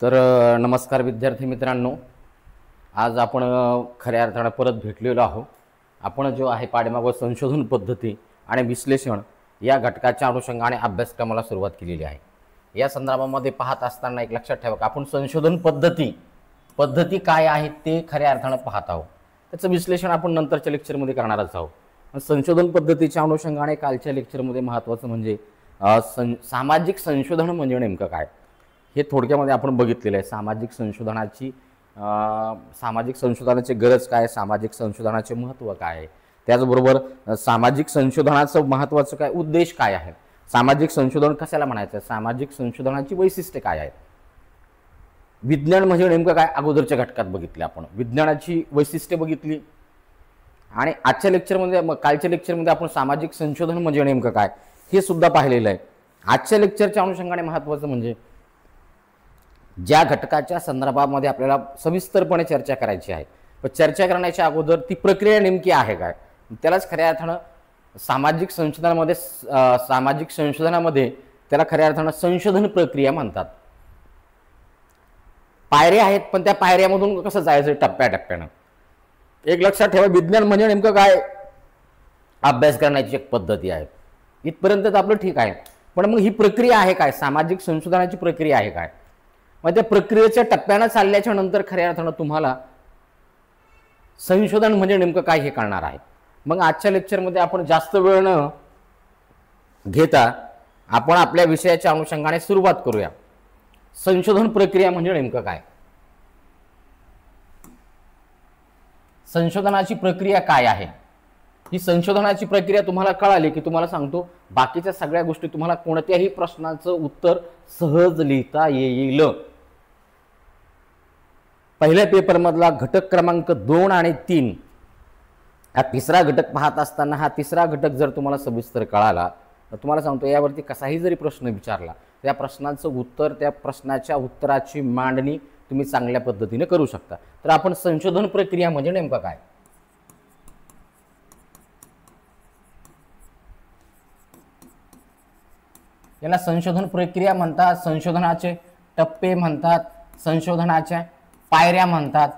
नमस्कार विद्यार्थी मित्रांनो, आज आपण खऱ्या अर्थाने परत भेटलेलो आहोत। आपण जो आहे पाठीमागे संशोधन पद्धती आणि विश्लेषण या घटकाच्या अनुषंगाने अभ्यासक्रमाला सुरुवात केलेली आहे। या संदर्भामध्ये पाहत असताना एक लक्षात ठेवा की आपण संशोधन पद्धती काय आहे ते खऱ्या अर्थाने पाहत आहोत। त्याचं विश्लेषण आपण नंतरच्या लेक्चरमध्ये करणारच आहोत। संशोधन पद्धतीच्या अनुषंगाने कालच्या लेक्चरमध्ये महत्त्वाचं म्हणजे सामाजिक संशोधन म्हणजे नेमकं काय हे थोडक्यामध्ये आपण बघितलेलं आहे। सामाजिक संशोधनाची गरज काय, सामाजिक संशोधनाचे महत्त्व काय आहे, त्याचबरोबर सामाजिक संशोधनाचं महत्त्वाचं काय, उद्देश काय आहे, सामाजिक संशोधन कशाला म्हणायचं, सामाजिक संशोधनाची वैशिष्ट्ये काय आहेत, विज्ञान म्हणजे नेमकं काय अगोदरच्या घटकात बघितले आपण, विज्ञानाची वैशिष्ट्ये बघितली। आणि आजच्या लेक्चरमध्ये कालच्या लेक्चरमध्ये आपण सामाजिक संशोधन म्हणजे नेमकं काय हे सुद्धा पाहिलेलं आहे। आजच्या लेक्चरच्या अनुषंगाने महत्त्वाचं म्हणजे ज्या घटकाच्या संदर्भामध्ये आपल्याला सविस्तरपणे चर्चा करायची आहे, पण चर्चा करण्याच्या अगोदर ती प्रक्रिया नेमकी आहे काय त्यालाच खऱ्या अर्थानं सामाजिक संशोधनामध्ये त्याला खऱ्या अर्थानं संशोधन प्रक्रिया म्हणतात। पायऱ्या आहेत, पण त्या पायऱ्यामधून कसं जायचं टप्प्याटप्प्यानं। एक लक्षात ठेवा, विज्ञान म्हणजे नेमकं काय अभ्यास करण्याची एक पद्धती आहे, इथपर्यंत आपलं ठीक आहे। पण मग ही प्रक्रिया आहे काय, सामाजिक संशोधनाची प्रक्रिया आहे काय, मग त्या प्रक्रियेच्या टप्प्यानं चालल्याच्या नंतर खऱ्या अर्थानं तुम्हाला संशोधन म्हणजे नेमकं काय हे कळणार आहे। मग आजच्या लेक्चरमध्ये आपण जास्त वेळ न घेता आपण आपल्या विषयाच्या अनुषंगाने सुरुवात करूया। संशोधन प्रक्रिया म्हणजे नेमकं काय, संशोधनाची प्रक्रिया काय आहे। ही संशोधनाची प्रक्रिया तुम्हाला कळाली की तुम्हाला सांगतो बाकीच्या सगळ्या गोष्टी तुम्हाला कोणत्याही प्रश्नाचं उत्तर सहज लिहिता येईल। पहिल्या पेपर मधला घटक क्रमांक 2 आणि 3 हा तिसरा घटक पाहत असताना हा तिसरा घटक जर तुम्हाला सविस्तर कळाला तर तुम्हाला सांगतो यावरती कसाही जरी प्रश्न विचारला त्या प्रश्नाचं उत्तर, त्या प्रश्नाच्या उत्तराची मांडणी तुम्ही चांगल्या पद्धतीने करू शकता। तर आपण संशोधन प्रक्रिया म्हणजे नेमकं काय, याला संशोधन प्रक्रिया म्हणतात, संशोधनाचे टप्पे म्हणतात, संशोधनाच्या पायऱ्या म्हणतात।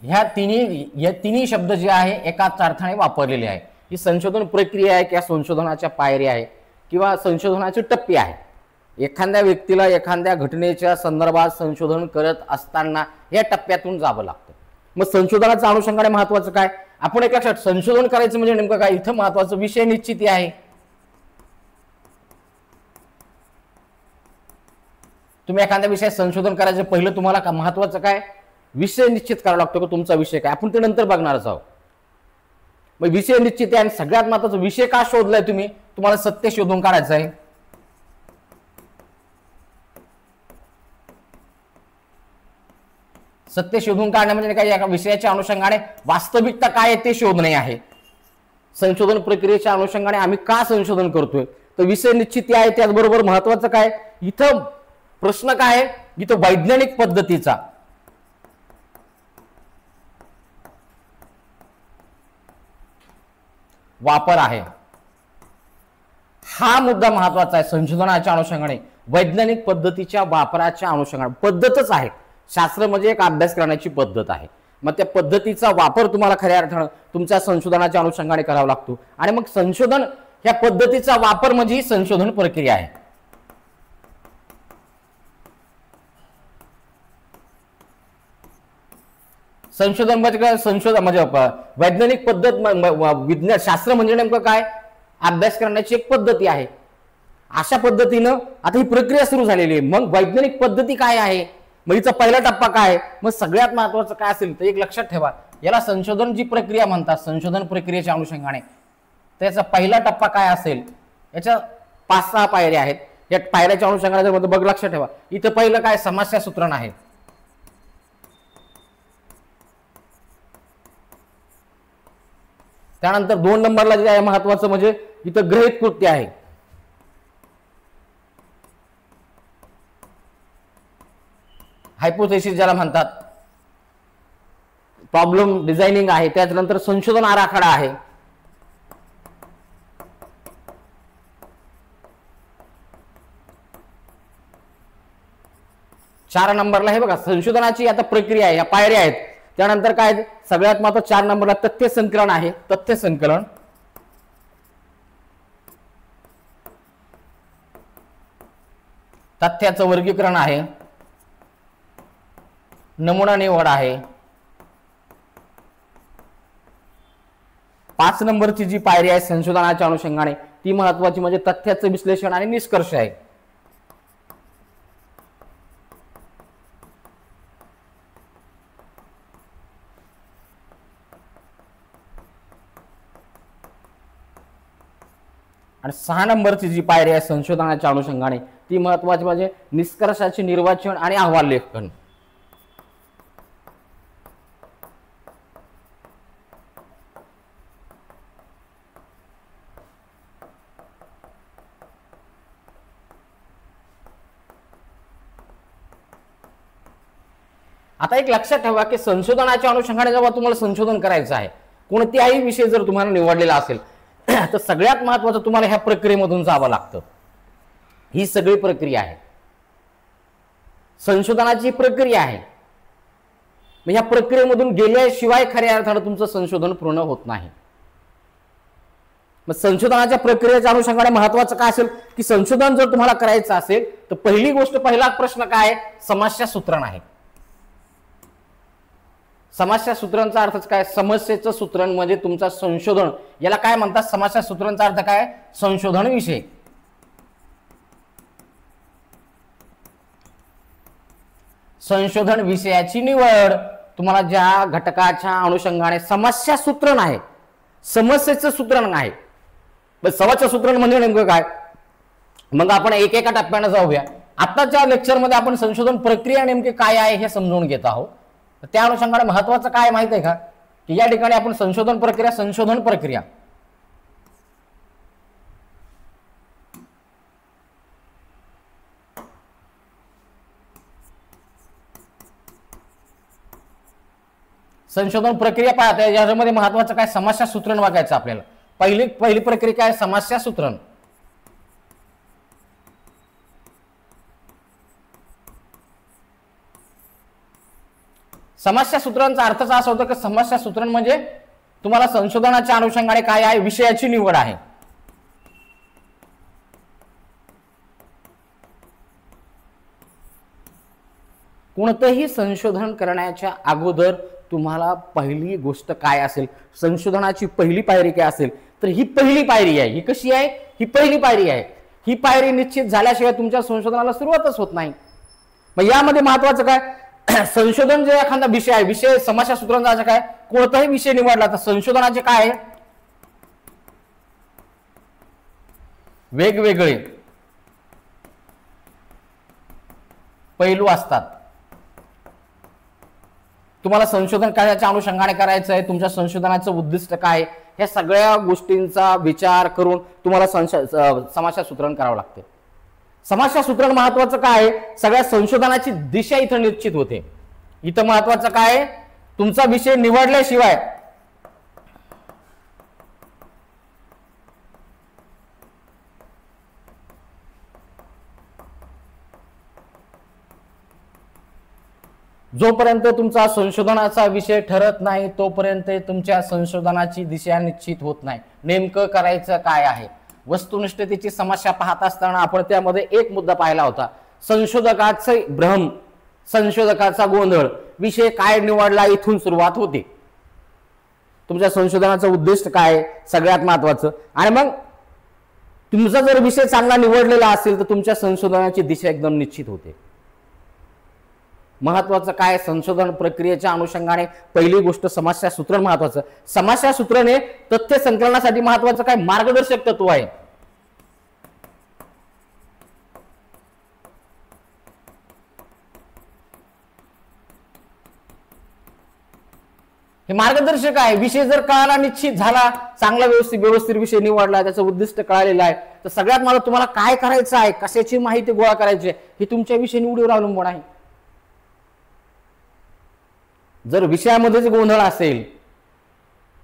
ह्या तिन्ही शब्द जे आहे एकाच अर्थाने वापरलेले आहे। ही संशोधन प्रक्रिया आहे किंवा संशोधनाच्या पायऱ्या आहे किंवा संशोधनाचे टप्पे आहे। एखाद्या व्यक्तीला एखाद्या घटनेच्या संदर्भात संशोधन करत असताना या टप्प्यातून जावं लागतं। मग संशोधनाच्या अनुषंगाने महत्त्वाचं काय, आपण एक लक्षात संशोधन करायचं म्हणजे नेमकं काय, इथं महत्त्वाचं विषय निश्चिती आहे। तुम्ही एखाद्या विषयात संशोधन करायचं पहिलं तुम्हाला महत्त्वाचं काय विषय निश्चित करावा लागतो की तुमचा विषय काय, आपण ते नंतर बघणारच आहोत। मग विषय निश्चित आहे आणि सगळ्यात महत्त्वाचा विषय का शोधलाय तुम्ही, तुम्हाला सत्य शोधून काढायचं आहे। सत्य शोधून काढणे म्हणजे काय, एका विषयाच्या अनुषंगाने वास्तविकता काय आहे ते शोधणे आहे। संशोधन प्रक्रियेच्या अनुषंगाने आम्ही का संशोधन करतोय तर विषय निश्चिती आहे। त्याचबरोबर महत्त्वाचं काय, इथं प्रश्न काय आहे, इथं वैज्ञानिक पद्धतीचा वापर आहे, हा मुद्दा महत्त्वाचा आहे। संशोधनाच्या अनुषंगाने वैज्ञानिक पद्धतीच्या वापराच्या अनुषंगाने, पद्धतच आहे, शास्त्र म्हणजे एक अभ्यास करण्याची पद्धत आहे। मग त्या पद्धतीचा वापर तुम्हाला खऱ्या अर्थानं तुमच्या संशोधनाच्या अनुषंगाने करावा लागतो आणि मग संशोधन ह्या पद्धतीचा वापर म्हणजे ही संशोधन प्रक्रिया आहे। संशोधन म्हणजे काय, संशोधन म्हणजे वैज्ञानिक पद्धत, विज्ञान शास्त्र म्हणजे नेमकं काय अभ्यास करण्याची एक पद्धती आहे। अशा पद्धतीनं आता ही प्रक्रिया सुरू झालेली आहे। मग वैज्ञानिक पद्धती काय आहे, मग हिचा पहिला टप्पा काय, मग सगळ्यात महत्त्वाचं काय असेल तर एक लक्षात ठेवा, याला संशोधन जी प्रक्रिया म्हणतात, संशोधन प्रक्रियेच्या अनुषंगाने त्याचा पहिला टप्पा काय असेल, याच्या 5-6 पायऱ्या आहेत। या पायऱ्याच्या अनुषंगाने जर बघ लक्षात ठेवा, इथं पहिलं काय समस्या सूत्रण आहे, त्यानंतर 2 नंबरला जे आहे महत्त्वाचं म्हणजे इथं गृहीत कृत्य आहे, हायपोथेसिस ज्याला म्हणतात, प्रॉब्लेम डिझायनिंग आहे, त्यानंतर संशोधन आराखडा आहे, 4 नंबरला हे बघा संशोधनाची आता प्रक्रिया आहे, या पायऱ्या आहेत. त्यानंतर काय सगळ्यात महत्त्वाचं 4 नंबरला तथ्य संकलन आहे. तथ्य संकलन, तथ्याचं वर्गीकरण आहे, नमुना निवड आहे. 5 नंबरची जी पायरी आहे संशोधनाच्या अनुषंगाने ती महत्वाची म्हणजे तथ्याचं विश्लेषण आणि निष्कर्ष आहे. आणि 6 नंबरची जी पायरी आहे संशोधनाच्या अनुषंगाने ती महत्वाची म्हणजे निष्कर्षाचे निर्वाचन आणि अहवाल लेखन. आता एक लक्षात ठेवा की संशोधनाच्या अनुषंगाने जेव्हा तुम्हाला संशोधन करायचं आहे, कोणत्याही विषय जर तुम्हाला निवडलेला असेल तर सगळ्यात महत्त्वाचं तुम्हाला ह्या प्रक्रियेमधून जावं लागतं. ही सगळी प्रक्रिया आहे, संशोधनाची प्रक्रिया आहे. मग ह्या प्रक्रियेमधून गेल्याशिवाय खऱ्या अर्थानं तुमचं संशोधन पूर्ण होत नाही. मग संशोधनाच्या प्रक्रियेच्या अनुषंगाने महत्त्वाचं काय असेल की संशोधन जर तुम्हाला करायचं असेल तर पहिली गोष्ट, पहिला प्रश्न काय आहे, समस्या सूत्रण आहे. समस्या सूत्रांचा अर्थ काय, समस्येचं सूत्रण म्हणजे तुमचा संशोधन. याला काय म्हणतात, समस्या सूत्रांचा अर्थ काय, संशोधन विषय. संशोधन विषयाची निवड. तुम्हाला ज्या घटकाच्या अनुषंगाने समस्या सूत्रण आहे, समस्येचं सूत्रण आहे. समस्या सूत्रण म्हणजे नेमकं काय, मग आपण एकेका टप्प्याने जाऊया. आताच्या लेक्चरमध्ये आपण संशोधन प्रक्रिया नेमकी काय आहे हे समजून घेत आहोत. त्या अनुषंगाने महत्वाचं काय माहिती आहे का की या ठिकाणी आपण संशोधन प्रक्रिया पाहत. याच्यामध्ये महत्वाचं काय, समस्या सूत्रण बघायचं आपल्याला. पहिली प्रक्रिया काय, समस्या सूत्रण. समस्या सूत्रांचा अर्थच असा होतो की समस्या सूत्रण म्हणजे तुम्हाला संशोधनाच्या अनुषंगाने काय आहे, विषयाची निवड आहे. कोणतेही संशोधन करण्याच्या अगोदर तुम्हाला पहिली गोष्ट काय असेल, संशोधनाची पहिली पायरी काय असेल तर ही पहिली पायरी आहे. ही कशी आहे, ही पहिली पायरी आहे. ही पायरी निश्चित झाल्याशिवाय तुमच्या संशोधनाला सुरुवातच होत नाही. मग यामध्ये महत्वाचं काय, संशोधन जे एखादा विषय आहे, विषय समस्या सूत्रांचा काय, कोणताही विषय निवडला तर संशोधनाचे काय आहे, वेगवेगळे पैलू असतात. तुम्हाला संशोधन करायच्या अनुषंगाने करायचं आहे, तुमच्या संशोधनाचं उद्दिष्ट काय, या सगळ्या गोष्टींचा विचार करून तुम्हाला समस्या सूत्रण करावं लागते. समस्या सूत्रण महत्वाचं काय, सगळ्या संशोधनाची दिशा इथं निश्चित होते. इथं महत्वाचं काय, तुमचा विषय निवडल्याशिवाय जोपर्यंत तुमचा संशोधनाचा विषय ठरत नाही तोपर्यंत तुमच्या संशोधनाची दिशा निश्चित होत नाही. नेमकं करायचं काय आहे, वस्तुनिष्ठतेची समस्या पाहत असताना आपण त्यामध्ये एक मुद्दा पाहिला होता, संशोधकाचे भ्रम, संशोधकाचा गोंधळ. विषय काय निवडला इथून सुरुवात होते. तुमच्या संशोधनाचं उद्दिष्ट काय सगळ्यात महत्वाचं. आणि मग तुमचा जर विषय चांगला निवडलेला असेल तर तुमच्या संशोधनाची दिशा एकदम निश्चित होते. महत्वाचं काय, संशोधन प्रक्रियेच्या अनुषंगाने पहिली गोष्ट समस्या सूत्रण महत्वाचं. समस्या सूत्रण हे तथ्य संकलनासाठी महत्वाचं काय, मार्गदर्शक तत्व आहे. हे मार्गदर्शक आहे. विषय जर कळाला, निश्चित झाला, चांगला व्यवस्थित विषय निवडला, त्याचं उद्दिष्ट कळालेलं आहे तर सगळ्यात मला तुम्हाला काय करायचं आहे, कशाची माहिती गोळा करायची आहे हे तुमच्या विषय निवडीवर अवलंबून आहे. जर विषयामध्येच गोंधळ असेल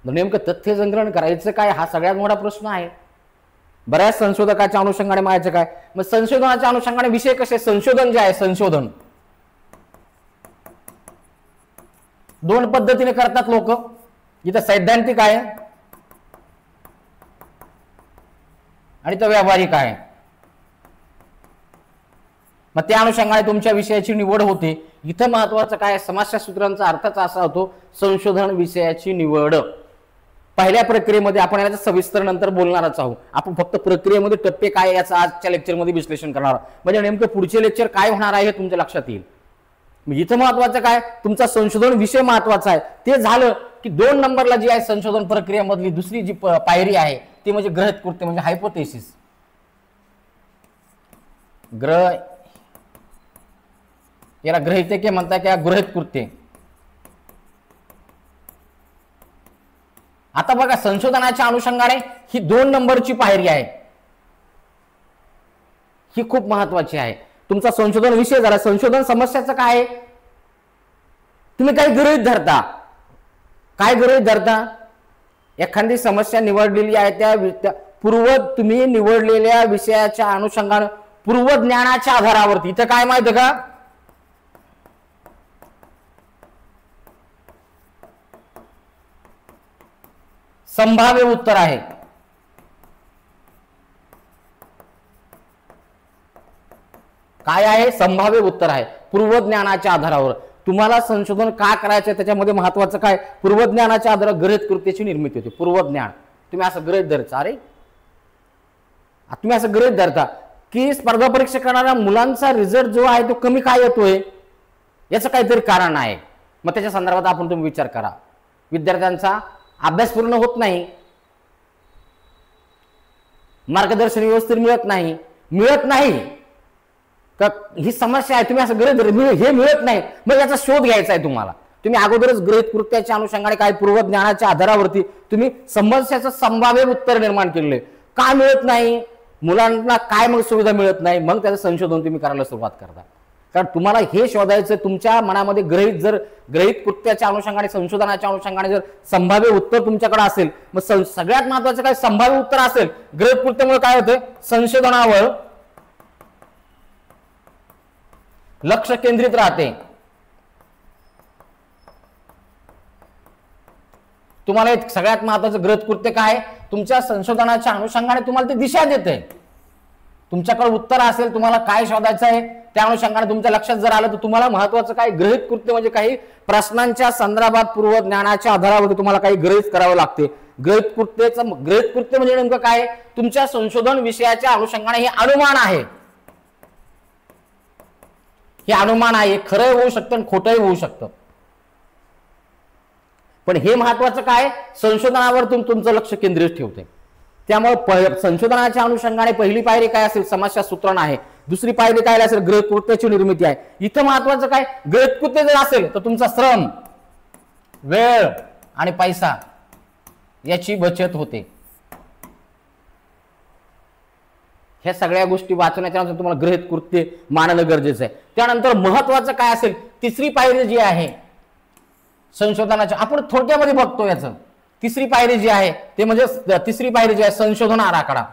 तर नेमकं तथ्य संकलन करायचं काय हा सगळ्यात मोठा प्रश्न आहे. बऱ्याच संशोधकाच्या अनुषंगाने माहिती काय, मग संशोधनाच्या अनुषंगाने विषय कसे, संशोधन जे आहे, संशोधन दोन पद्धतीने करतात लोक, इथं सैद्धांतिक आहे आणि तो व्यावहारिक आहे. मग त्या अनुषंगाने तुमच्या विषयाची निवड होते. इथं महत्वाचं काय, समाजशास्त्रांचा अर्थच असा होतो संशोधन विषयाची निवड. पहिल्या प्रक्रियेमध्ये आपण याचं सविस्तर नंतर बोलणारच आहोत. आपण फक्त प्रक्रियेमध्ये टप्पे काय याचं आजच्या लेक्चरमध्ये विश्लेषण करणार आहोत. म्हणजे नेमकं पुढचे लेक्चर काय होणार आहे हे तुमच्या लक्षात येईल. इथं महत्वाचं काय, तुमचा संशोधन विषय महत्वाचा आहे. ते झालं की 2 नंबरला जी आहे संशोधन प्रक्रियेमधली दुसरी जी पायरी आहे ती म्हणजे गृहीत कृत्य, म्हणजे हायपोथेसिस. याला गृहीतके म्हणतात किंवा गृहीत कृत्य. आता बघा, संशोधनाच्या अनुषंगाने ही 2 नंबरची पायरी आहे, ही खूप महत्वाची आहे. तुमचा संशोधन विषय झाला. संशोधन समस्याचं काय आहे, तुम्ही काही गृहीत धरता. काय गृहीत धरता, एखादी समस्या निवडलेली आहे त्या तुम्ही निवडलेल्या विषयाच्या अनुषंगाने पूर्वज्ञानाच्या आधारावरती, इथं काय माहिती का, संभाव्य उत्तर आहे. काय आहे, संभाव्य उत्तर आहे. पूर्वज्ञानाच्या आधारावर तुम्हाला संशोधन का करायचं त्याच्यामध्ये महत्वाचं काय, पूर्वज्ञानाच्या आधारावर गृहीत कृत्याची निर्मिती होते. पूर्वज्ञान तुम्ही असं गृहीत धरता. अरे तुम्ही असं गृहीत धरता की स्पर्धा परीक्षा करणाऱ्या मुलांचा रिझल्ट जो आहे तो कमी काय येतोय, याचं काहीतरी कारण आहे. मग त्याच्या संदर्भात आपण तुम्ही विचार करा. विद्यार्थ्यांचा अभ्यास पूर्ण होत नाही, मार्गदर्शन व्यवस्थित मिळत नाही का, ही समस्या आहे. तुम्ही असं गृहीत हे मिळत नाही, मग याचा शोध घ्यायचा आहे तुम्हाला. तुम्ही अगोदरच गृहीत कृत्याच्या अनुषंगाने काय पूर्वज्ञानाच्या आधारावरती तुम्ही समस्याचं संभाव्य उत्तर निर्माण केलेलं आहे. का मिळत नाही, मुलांना काय मग सुविधा मिळत नाही, मग त्याचं संशोधन तुम्ही करायला सुरुवात करता. कारण तुम्हाला हे शोधायचं, तुमच्या मनामध्ये गृहीत कृत्याच्या अनुषंगाने संशोधनाच्या अनुषंगाने जर संभाव्य उत्तर तुमच्याकडे असेल, मग सगळ्यात महत्वाचं काय, संभाव्य उत्तर असेल. गृहीत कृत्यामुळे काय होतं, संशोधनावर लक्ष केंद्रित राहते. तुम्हाला एक सगळ्यात महत्वाचं गृहीत कृत्य काय, तुमच्या संशोधनाच्या अनुषंगाने तुम्हाला ती दिशा देते. तुमच्याकडे उत्तर असेल, तुम्हाला काय शोधायचं आहे त्या अनुषंगाने तुमच्या लक्षात जर आलं तर तुम्हाला महत्वाचं काय, गृहीत कृत्य म्हणजे काही प्रश्नांच्या संदर्भात पूर्वज्ञानाच्या आधारावर तुम्हाला काही गृहीत करावं लागते. गृहीत कृत्य म्हणजे नेमकं काय, तुमच्या संशोधन विषयाच्या अनुषंगाने हे अनुमान आहे. हे अनुमान आहे, खरंही होऊ शकतं आणि खोटंही होऊ शकतं. पण हे महत्वाचं काय, संशोधनावर तुमचं लक्ष केंद्रित ठेवते. त्यामुळे संशोधनाच्या अनुषंगाने पहिली पायरी काय असेल, समस्या सूत्रण आहे. दुसरी पायरी काय असेल, गृहीत कृत्याची निर्मिती आहे. इथं महत्वाचं काय, गृहीत कृत्य जर असेल तर तुमचा श्रम, वेळ आणि पैसा याची बचत होते. ह्या सगळ्या गोष्टी वाचण्याच्या नंतर तुम्हाला गृहीत कृत्य मानणं गरजेचं आहे. त्यानंतर महत्वाचं काय असेल, तिसरी पायरी जी आहे संशोधनाच्या, आपण थोडक्यामध्ये बघतो याचं. तिसरी पायरी जी आहे ते म्हणजे तिसरी पायरी जी आहे संशोधन आराखडा.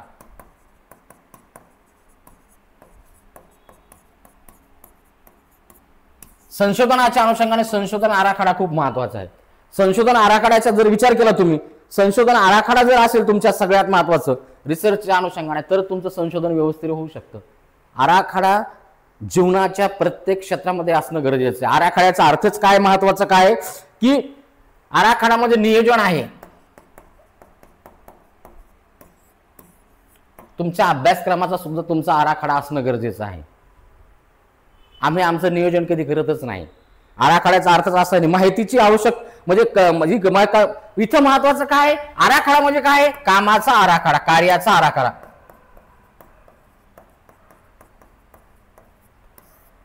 संशोधनाच्या अनुषंगाने संशोधन आराखडा खूप महत्वाचा आहे. संशोधन आराखड्याचा जर विचार केला तुम्ही, संशोधन आराखडा जर असेल तुमच्या सगळ्यात महत्वाचं रिसर्चच्या अनुषंगाने, तर तुमचं संशोधन व्यवस्थित होऊ शकतं. आराखडा जीवनाच्या प्रत्येक क्षेत्रामध्ये असणं गरजेचं आहे. आराखड्याचा अर्थच काय, महत्वाचं काय की आराखडा म्हणजे नियोजन आहे. तुमच्या अभ्यासक्रमाचा सुद्धा तुमचा आराखडा असणं गरजेचं आहे. आम्ही आमचं नियोजन कधी करतच नाही. आराखड्याचा अर्थच असा नाही, माहितीची आवश्यक म्हणजे इथं महत्वाचं काय, आराखडा म्हणजे काय, कामाचा आराखडा, कार्याचा आराखडा.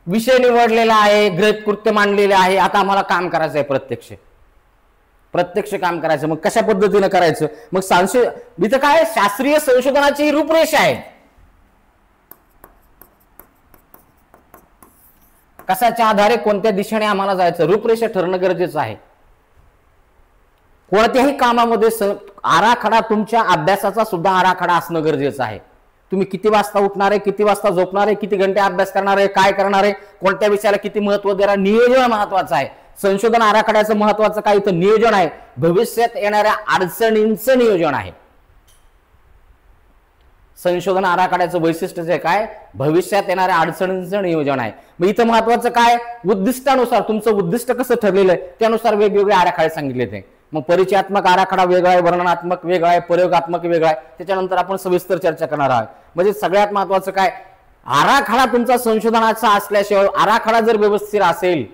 विषय निवडलेला आहे, गृहीत कृत्य मांडलेले आहे, आता आम्हाला काम करायचं आहे, प्रत्यक्ष काम करायचं. मग कशा पद्धतीने करायचं, मग इथं काय, शास्त्रीय संशोधनाची ही रूपरेषा आहे. कशाच्या आधारे कोणत्या दिशेने आम्हाला जायचं, रूपरेषा ठरणं गरजेचं आहे. कोणत्याही कामामध्ये आराखडा, तुमच्या अभ्यासाचा सुद्धा आराखडा असणं गरजेचं आहे. तुम्ही किती वाजता उठणार आहे, किती वाजता झोपणार आहे, किती घंटे अभ्यास करणार आहे, काय करणार आहे, कोणत्या विषयाला किती महत्व देणार, नियोजन महत्वाचं आहे. संशोधन आराखड्याचं महत्वाचं काय, इथं नियोजन आहे. भविष्यात येणाऱ्या अडचणींचं नियोजन आहे. संशोधन आराखड्याचं वैशिष्ट्य जे काय, भविष्यात येणाऱ्या अडचणींचं नियोजन आहे. मग इथं महत्वाचं काय, उद्दिष्टानुसार तुमचं उद्दिष्ट कसं ठरलेलं आहे त्यानुसार वेगवेगळे आराखडे सांगितले ते. मग परिचयात्मक आराखडा वेगळा आहे, वर्णनात्मक वेगळा आहे, प्रयोगात्मक वेगळा आहे. त्याच्यानंतर आपण सविस्तर चर्चा करणार आहोत. म्हणजे सगळ्यात महत्वाचं काय, आराखडा तुमचा संशोधनाचा असल्याशिवाय, आराखडा जर व्यवस्थित असेल,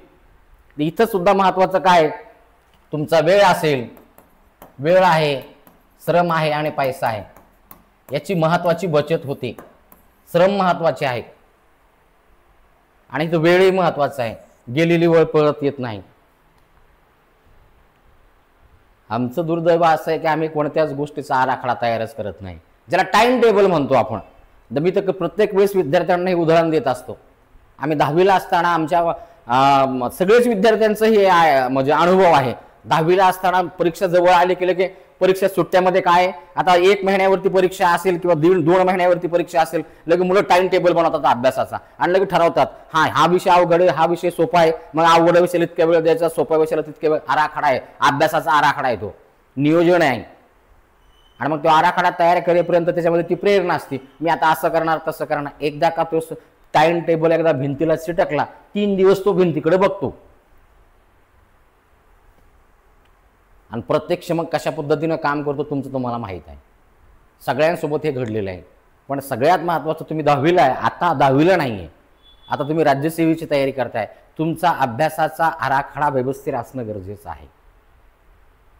इथं सुद्धा महत्वाचं काय, तुमचा वेळ असेल, वेळ आहे, श्रम आहे आणि पैसा आहे, याची महत्वाची बचत होते. श्रम महत्वाचे आहे आणि तो वेळही महत्वाचा आहे. गेलेली वेळ परत येत नाही. आमचं दुर्दैव असं आहे की आम्ही कोणत्याच गोष्टीचा आराखडा तयारच करत नाही, ज्याला टाइम टेबल म्हणतो आपण. मी तर प्रत्येक वेळेस विद्यार्थ्यांना हे उदाहरण देत असतो. आम्ही 10वीला असताना आमच्या सगळेच विद्यार्थ्यांचं हे म्हणजे अनुभव आहे. 10वीला असताना परीक्षा जवळ आली की परीक्षा सुट्ट्यामध्ये काय, आता 1 महिन्यावरती परीक्षा असेल किंवा 2 महिन्यावरती परीक्षा असेल, लगे मुलं टाइम टेबल बनवतात अभ्यासाचा आणि लगे ठरवतात हा विषय अवघड आहे, हा विषय सोपा आहे, मग अवघड विषयाला इतक्या वेळ द्यायचा, सोप्या विषयाला तितक्या वेळ. आराखडा आहे, अभ्यासाचा आराखडा आहे, तो नियोजन आहे. आणि मग तो आराखडा तयार करेपर्यंत त्याच्यामध्ये ती प्रेरणा असते, मी आता असं करणार तसं करणार. एकदा का तो टाइम टेबल एकदा भिंतीला चिटकला, 3 दिवस तो भिंतीकडे बघतो आणि प्रत्यक्ष मग कशा पद्धतीनं काम करतो तुमचं तुम्हाला माहीत आहे. सगळ्यांसोबत हे घडलेलं आहे. पण सगळ्यात महत्त्वाचं, तुम्ही 10वीला आहे, आता 10वीला नाही आहे, आता तुम्ही राज्यसेवेची तयारी करताय, तुमचा अभ्यासाचा आराखडा व्यवस्थित असणं गरजेचं आहे.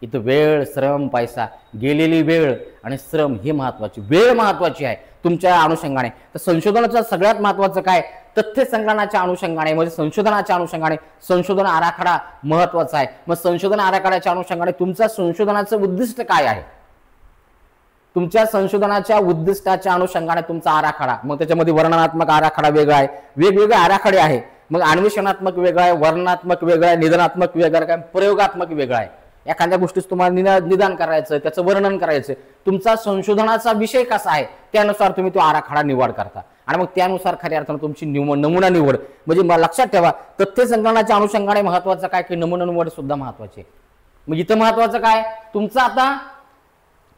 इथं वेळ, श्रम, पैसा, गेलेली वेळ आणि श्रम हे महत्त्वाची, वेळ महत्त्वाची आहे तुमच्या अनुषंगाने. तर संशोधनाचं सगळ्यात महत्त्वाचं काय, तथ्य संकलनाच्या अनुषंगाने, म्हणजे संशोधनाच्या अनुषंगाने संशोधन आराखडा महत्त्वाचा आहे. मग संशोधन आराखड्याच्या अनुषंगाने तुमचा संशोधनाचं उद्दिष्ट काय आहे, तुमच्या संशोधनाच्या उद्दिष्टाच्या अनुषंगाने तुमचा आराखडा. मग त्याच्यामध्ये वर्णनात्मक आराखडा वेगळा आहे, वेगवेगळे आराखडे आहे. मग अन्वेषणात्मक वेगळा आहे, वर्णनात्मक वेगळा आहे, निदानात्मक वेगळा आहे, प्रयोगात्मक वेगळा आहे. एखाद्या गोष्टीच तुम्हाला निदान करायचं, त्याचं वर्णन करायचं, तुमचा संशोधनाचा विषय कसा आहे त्यानुसार तुम्ही तो आराखडा निवड करता आणि मग त्यानुसार खऱ्या अर्थानं तुमची नमुना निवड. म्हणजे लक्षात ठेवा, तथ्य संकलनाच्या अनुषंगाने महत्वाचं काय की नमुना निवड सुद्धा महत्वाची आहे. मग इथं महत्वाचं काय, तुमचं आता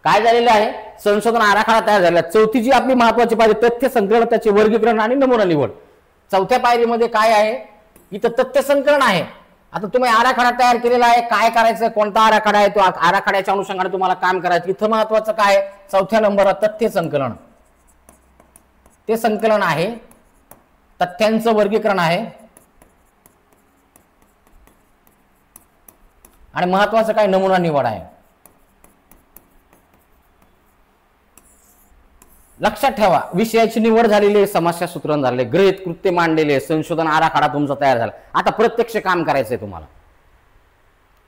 काय झालेलं आहे, संशोधन आराखडा तयार झाला. चौथी जी आपली महत्वाची पायरी, तथ्य संकलन, त्याचे वर्गीकरण आणि नमुना निवड. चौथ्या पायरीमध्ये काय आहे, इथं तथ्य संकलन आहे. आता तुम्ही आराखडा तयार केलेला आहे, काय करायचं, कोणता आराखडा आहे, तो आराखड्याच्या अनुषंगाने तुम्हाला काम करायचं. इथं महत्वाचं काय, चौथ्या नंबरला तथ्य संकलन. ते संकलन आहे, तथ्यांचं वर्गीकरण आहे आणि महत्वाचं काय, नमुना निवड आहे. लक्षात ठेवा, विषयाची निवड झालेली आहे, समस्या सूत्रण झाले, गृहीत कृत्य मांडलेले, संशोधन आराखडा तुमचा तयार झाला. आता प्रत्यक्ष काम करायचंय तुम्हाला,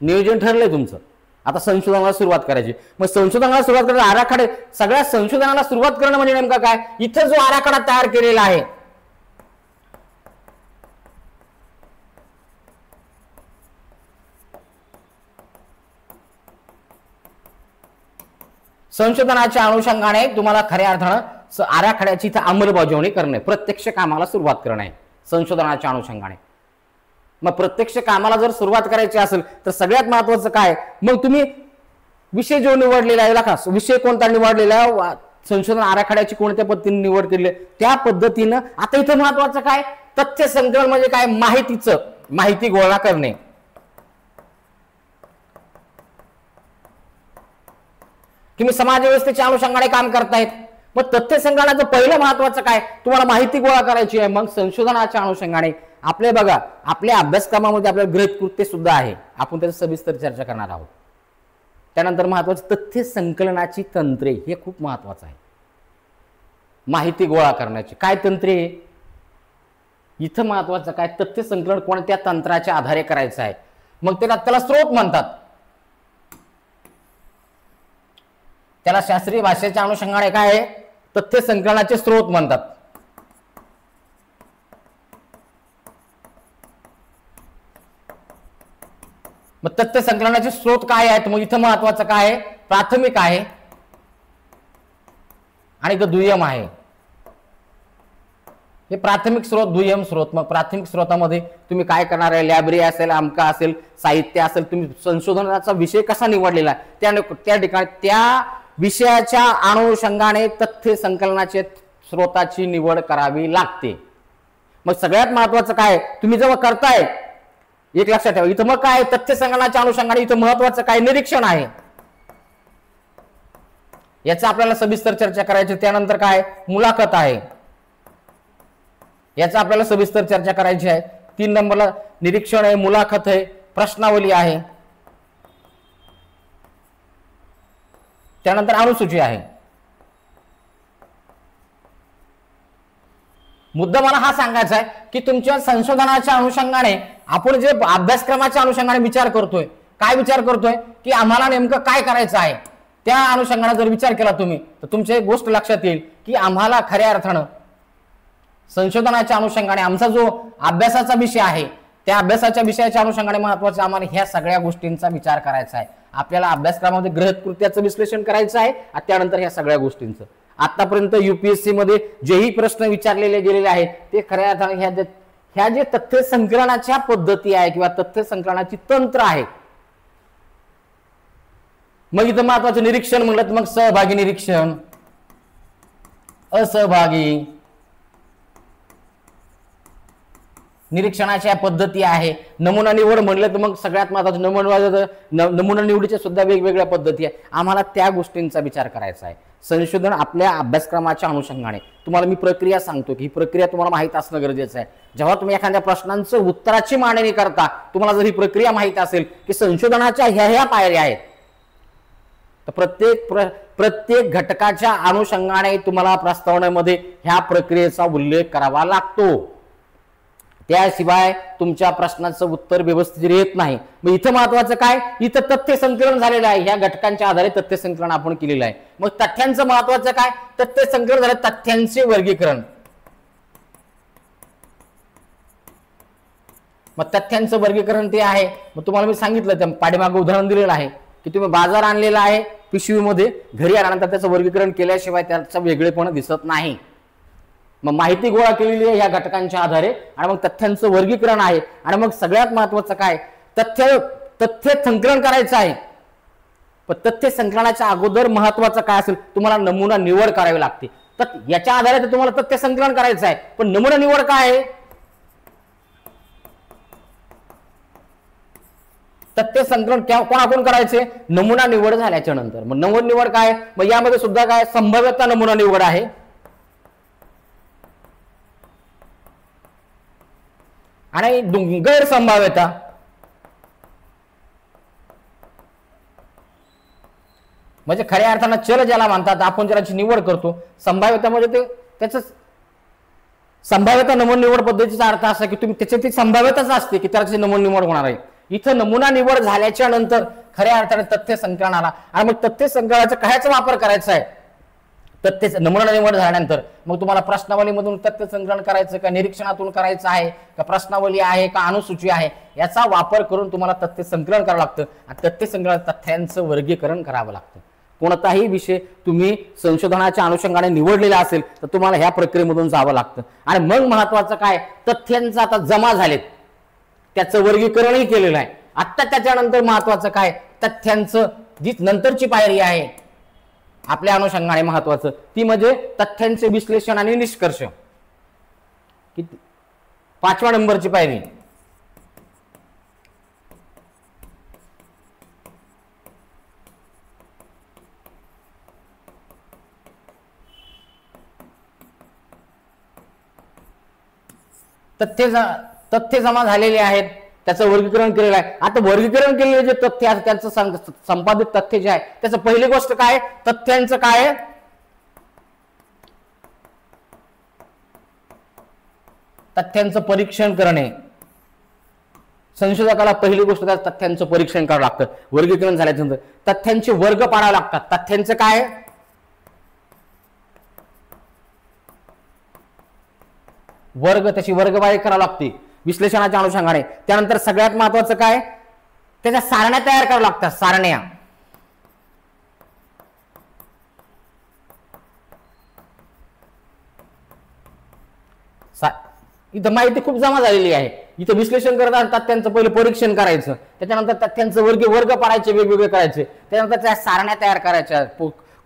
नियोजन ठरलंय तुमचं, आता संशोधनाला सुरुवात करायची. मग संशोधनाला सुरुवात करायला आराखडे, सगळ्या संशोधनाला सुरुवात करणं म्हणजे नेमका काय, इथं जो आराखडा तयार केलेला आहे संशोधनाच्या अनुषंगाने तुम्हाला खऱ्या अर्थानं आराखड्याची इथं अंमलबजावणी करणे, प्रत्यक्ष कामाला सुरुवात करणे संशोधनाच्या अनुषंगाने. मग प्रत्यक्ष कामाला जर सुरुवात करायची असेल तर सगळ्यात महत्वाचं काय, मग तुम्ही विषय जो निवडलेला आहे, का विषय कोणता निवडलेला, संशोधन आराखड्याची कोणत्या पद्धतीने निवड केली त्या पद्धतीनं. आता इथं महत्वाचं काय, तथ्य संकलन म्हणजे काय, माहिती गोळा करणे. तुम्ही समाज व्यवस्थेच्या अनुषंगाने काम करतायत, मग तथ्य संकलनाचं पहिलं महत्वाचं काय, तुम्हाला माहिती गोळा करायची आहे. मग संशोधनाच्या अनुषंगाने आपले बघा, आपल्या अभ्यासक्रमामध्ये आपल्याला गृहीत कृत्य सुद्धा आहे, आपण त्याची सविस्तर चर्चा करणार आहोत. त्यानंतर महत्वाचं तथ्य संकलनाची तंत्रे, हे खूप महत्वाचं आहे. माहिती गोळा करण्याची काय तंत्रे, इथं महत्वाचं काय, तथ्य संकलन कोणत्या तंत्राच्या आधारे करायचं आहे. मग त्याला स्रोत म्हणतात, त्याला शास्त्रीय भाषेच्या अनुषंगाने काय आहे, तथ्य संकलनाचे स्रोत म्हणतात. मग तथ्य संकलनाचे स्रोत काय आहेत, मग इथं महत्वाचं काय आहे, प्राथमिक आहे आणि दुय्यम आहे. हे प्राथमिक स्रोत, दुय्यम स्रोत. मग प्राथमिक स्रोतामध्ये तुम्ही काय करणार आहे, लायब्ररी असेल, अमका असेल, साहित्य असेल, तुम्ही संशोधनाचा विषय कसा निवडलेला आहे त्या ठिकाणी त्या विषयाच्या अनुषंगाने तथ्य संकलनाचे स्रोताची निवड करावी लागते. मग सगळ्यात महत्वाचं काय, तुम्ही जेव्हा करताय एक लक्षात ठेवा, इथं मग काय तथ्य संकलनाच्या अनुषंगाने इथं महत्वाचं काय निरीक्षण आहे, याचा आपल्याला सविस्तर चर्चा करायची. त्यानंतर काय मुलाखत आहे, याचा आपल्याला सविस्तर चर्चा करायची आहे. 3 नंबरला निरीक्षण आहे, मुलाखत आहे, प्रश्नावली आहे, त्यानंतर अनुसूची आहे. मुद्दा मला हा सांगायचा आहे की तुमच्या संशोधनाच्या अनुषंगाने आपण जे अभ्यासक्रमाच्या अनुषंगाने विचार करतोय, काय विचार करतोय की आम्हाला नेमकं काय करायचं आहे, त्या अनुषंगाने जर विचार केला तुम्ही तर तुमची एक गोष्ट लक्षात येईल की आम्हाला खऱ्या अर्थानं संशोधनाच्या अनुषंगाने आमचा जो अभ्यासाचा विषय आहे त्या अभ्यासाच्या विषयाच्या अनुषंगाने महत्वाचं आम्हाला ह्या सगळ्या गोष्टींचा विचार करायचा आहे. आपल्याला अभ्यासक्रमामध्ये गृहीत कृत्याचं विश्लेषण करायचं आहे आणि त्यानंतर ह्या सगळ्या गोष्टींचं. आतापर्यंत UPSC मध्ये जेही प्रश्न विचारलेले गेलेले आहेत ते खऱ्या अर्थाने ह्या जे तथ्य संकलनाच्या पद्धती आहे किंवा तथ्य संकलनाची तंत्र आहे. मग इथं महत्वाचं निरीक्षण म्हणलं तर मग सहभागी निरीक्षण, असहभागी निरीक्षणाच्या पद्धती आहे. नमुना निवड म्हणलं तर मग सगळ्यात महत्वाचं नमुना निवडीच्या सुद्धा वेगवेगळ्या पद्धती आहे. आम्हाला त्या गोष्टींचा विचार करायचा आहे. संशोधन आपल्या अभ्यासक्रमाच्या अनुषंगाने तुम्हाला मी प्रक्रिया सांगतो की ही प्रक्रिया तुम्हाला माहित असणं गरजेचं आहे. जेव्हा तुम्ही एखाद्या प्रश्नांचं उत्तराची मांडणी करता, तुम्हाला जर ही प्रक्रिया माहित असेल की संशोधनाच्या ह्या पायऱ्या आहेत तर प्रत्येक घटकाच्या अनुषंगाने तुम्हाला प्रस्तावनेमध्ये ह्या प्रक्रियेचा उल्लेख करावा लागतो. त्याशिवाय तुमच्या प्रश्नाचं उत्तर व्यवस्थित येत नाही. मग इथं महत्वाचं काय, इथं तथ्य संकलन झालेलं आहे, ह्या घटकांच्या आधारे तथ्य संकलन आपण केलेलं आहे. मग तथ्यांचं महत्वाचं काय, तथ्य संकलन झालं, तथ्यांचे वर्गीकरण. मग तथ्यांचं वर्गीकरण ते आहे. मग तुम्हाला मी सांगितलं त्या पाठीमागे उदाहरण दिलेलं आहे की तुम्ही बाजार आणलेला आहे पिशवीमध्ये, घरी आल्यानंतर त्याचं वर्गीकरण केल्याशिवाय त्याचा वेगळेपण दिसत नाही. मग माहिती गोळा केलेली आहे या घटकांच्या आधारे आणि मग तथ्यांचं वर्गीकरण आहे. आणि मग सगळ्यात महत्वाचं काय, तथ्य संकलन करायचं आहे. पण तथ्य संकलनाच्या अगोदर महत्वाचं काय असेल, तुम्हाला नमुना निवड करावी लागते. तर याच्या आधारे तर तुम्हाला तथ्य संकलन करायचं आहे, पण नमुना निवड काय आहे, तथ्य संकलन कोणाकडून करायचे, नमुना निवड झाल्याच्या नंतर. मग नमुना निवड काय, मग यामध्ये सुद्धा काय संभाव्यता नमुना निवड आहे आणि गैरसंभाव्यता. म्हणजे खऱ्या अर्थानं चल ज्याला म्हणतात, आपण ज्याची निवड करतो. संभाव्यता म्हणजे त्याच संभाव्यता नमुना निवड पद्धतीचा अर्थ असा की तुम्ही त्याची ती संभाव्यताच असते की त्याची नमुना निवड होणार आहे. इथं नमुना निवड झाल्याच्या नंतर खऱ्या अर्थाने तथ्य संकलनाला आणि मग तथ्य संकलनाचा कायचा वापर करायचा आहे, तथ्य नमुना निवड झाल्यानंतर मग तुम्हाला प्रश्नावलीमधून तथ्य संकलन करायचं का, निरीक्षणातून करायचं आहे का, प्रश्नावली आहे का, अनुसूची आहे, याचा वापर करून तुम्हाला तथ्य संकलन करावं लागतं. आणि तथ्य संकलन तथ्यांचं वर्गीकरण करावं लागतं. कोणताही विषय तुम्ही संशोधनाच्या अनुषंगाने निवडलेला असेल तर तुम्हाला ह्या प्रक्रियेमधून जावं लागतं. आणि मग महत्वाचं काय, तथ्यांचं आता जमा झालेत, त्याचं वर्गीकरणही केलेलं आहे. आता त्याच्यानंतर महत्वाचं काय, तथ्यांचं जी नंतरची पायरी आहे आपल्या अनुषंगाने महत्वाचं, ती म्हणजे तथ्यांचे विश्लेषण आणि निष्कर्ष. 5व्या नंबरची पायरी. तथ्य जमा झालेले आहेत, त्याचं वर्गीकरण केलेलं आहे. आता वर्गीकरण केलेले जे तथ्य आहे त्यांचं संपादित तथ्य जे आहे त्याचं पहिली गोष्ट काय, तथ्यांचं काय, तथ्यांचं परीक्षण करणे. संशोधकाला पहिली गोष्ट तथ्यांचं परीक्षण करावं लागतं. वर्गीकरण झाल्याच्या नंतर तथ्यांचे वर्ग पाडावे लागतात. तथ्यांचं काय, वर्ग, त्याची वर्गवारी करावी लागते विश्लेषणाच्या अनुषंगाने. त्यानंतर सगळ्यात महत्वाचं काय, त्याच्या सारण्या तयार कराव्या लागतात. सारण्या, इथं माहिती खूप जमा झालेली आहे. इथं विश्लेषण करत असतात, त्यांचं पहिलं परीक्षण करायचं, त्याच्यानंतर तथ्यांचं वर्ग पाडायचे, वेगवेगळे करायचे, त्यानंतर त्या सारण्या तयार करायच्या,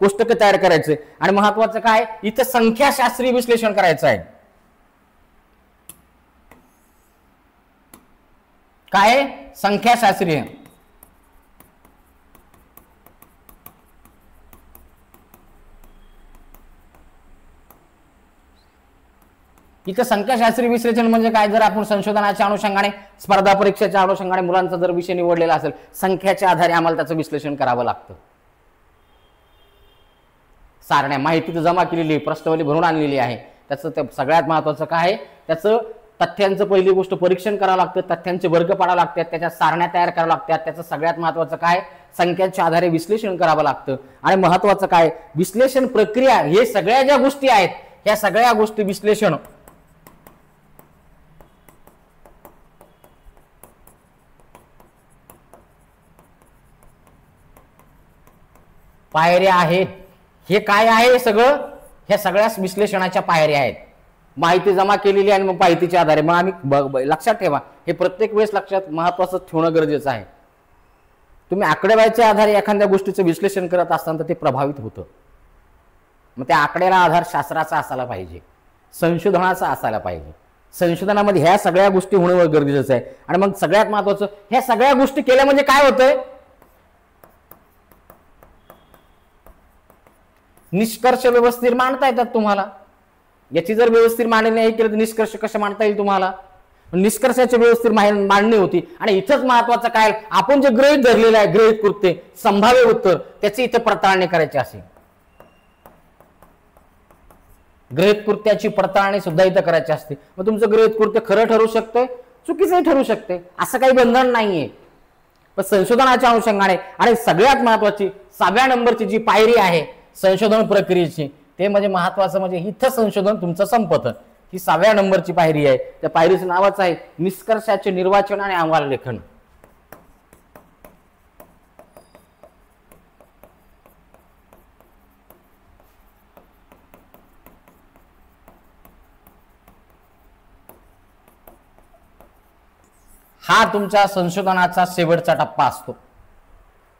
कोष्टक तयार करायचे, आणि महत्वाचं काय इथं संख्याशास्त्रीय विश्लेषण करायचं आहे. काय संख्याशास्त्रीय. इथं संख्याशास्त्रीय विश्लेषण म्हणजे काय, जर आपण संशोधनाच्या अनुषंगाने, स्पर्धा परीक्षेच्या अनुषंगाने मुलांचा जर विषय निवडलेला असेल, संख्याच्या आधारे आम्हाला त्याचं विश्लेषण करावं लागतं. सारण्या माहिती तर जमा केलेली, प्रश्नावली भरून आणलेली आहे, त्याचं सगळ्यात महत्वाचं काय आहे, त्याचं तथ्यांचं पहिली गोष्ट परीक्षण करावं लागतं, तथ्यांचे वर्ग पाडावं लागतात, त्याच्या सारण्या तयार करावं लागतात, त्याचं सगळ्यात महत्वाचं काय संख्यांच्या आधारे विश्लेषण करावं लागतं. आणि महत्वाचं काय विश्लेषण प्रक्रिया, हे सगळ्या ज्या गोष्टी आहेत, ह्या सगळ्या गोष्टी विश्लेषण पायऱ्या आहेत. हे काय आहे सगळं, ह्या सगळ्या विश्लेषणाच्या पायऱ्या आहेत. माहिती जमा केलेली आणि मग माहितीच्या आधारे मग आम्ही लक्षात ठेवा, हे प्रत्येक वेळेस लक्षात महत्वाचं ठेवणं गरजेचं आहे. तुम्ही आकडेवारीच्या आधारे एखाद्या गोष्टीचं विश्लेषण करत असताना तर ते प्रभावित होतं. मग त्या आकड्याला आधार शास्त्राचा असायला पाहिजे, संशोधनाचा असायला पाहिजे. संशोधनामध्ये ह्या सगळ्या गोष्टी होणं गरजेचं आहे. आणि मग सगळ्यात महत्वाचं, ह्या सगळ्या गोष्टी केल्या म्हणजे काय होतंय, निष्कर्ष व्यवस्थित मांडता येतात तुम्हाला. याची जर व्यवस्थित मांडणी नाही केली तर निष्कर्ष कसे मांडता येईल तुम्हाला. निष्कर्षाची व्यवस्थित मांडणी होती. आणि इथंच महत्वाचं काय, आपण जे गृहीत धरलेलं आहे, गृहीत कृत्य, संभाव्य उत्तर, त्याची इथं पडताळणी करायची असेल, गृहीत कृत्याची पडताळणी सुद्धा इथं करायची असते. मग तुमचं गृहीत कृत्य खरं ठरू शकते, चुकीचंही ठरू शकते, असं काही बंधन नाहीये. पण संशोधनाच्या अनुषंगाने आणि सगळ्यात महत्वाची 6व्या नंबरची जी पायरी आहे संशोधन प्रक्रियेची, ते म्हणजे महत्वाचं, म्हणजे इथं संशोधन तुमचं संपतं. ही 6व्या नंबरची पायरी आहे. त्या पायरीचं नावच आहे निष्कर्षाचे निर्वाचन आणि अहवाल लेखन. हा तुमच्या संशोधनाचा शेवटचा टप्पा असतो.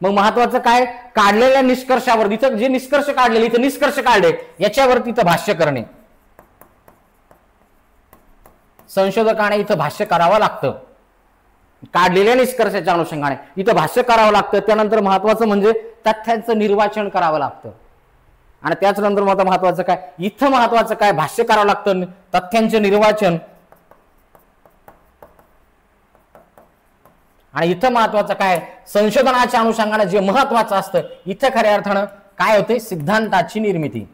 मग महत्वाचं काय, काढलेल्या निष्कर्षावर, इथं जे निष्कर्ष काढलेले, इथं निष्कर्ष काढले, याच्यावरती इथं भाष्य करणे. संशोधकाने इथं भाष्य करावं लागतं. काढलेल्या निष्कर्षाच्या अनुषंगाने इथं भाष्य करावं लागतं. त्यानंतर महत्वाचं म्हणजे तथ्यांचं निर्वाचन करावं लागतं. आणि त्याचनंतर महत्वाचं काय, इथं महत्वाचं काय, भाष्य करावं लागतं, तथ्यांचे निर्वाचन. आणि इथं महत्वाचं काय, संशोधनाच्या अनुषंगाने जे महत्वाचं असतं, इथं खऱ्या अर्थानं काय होते, सिद्धांताची निर्मिती.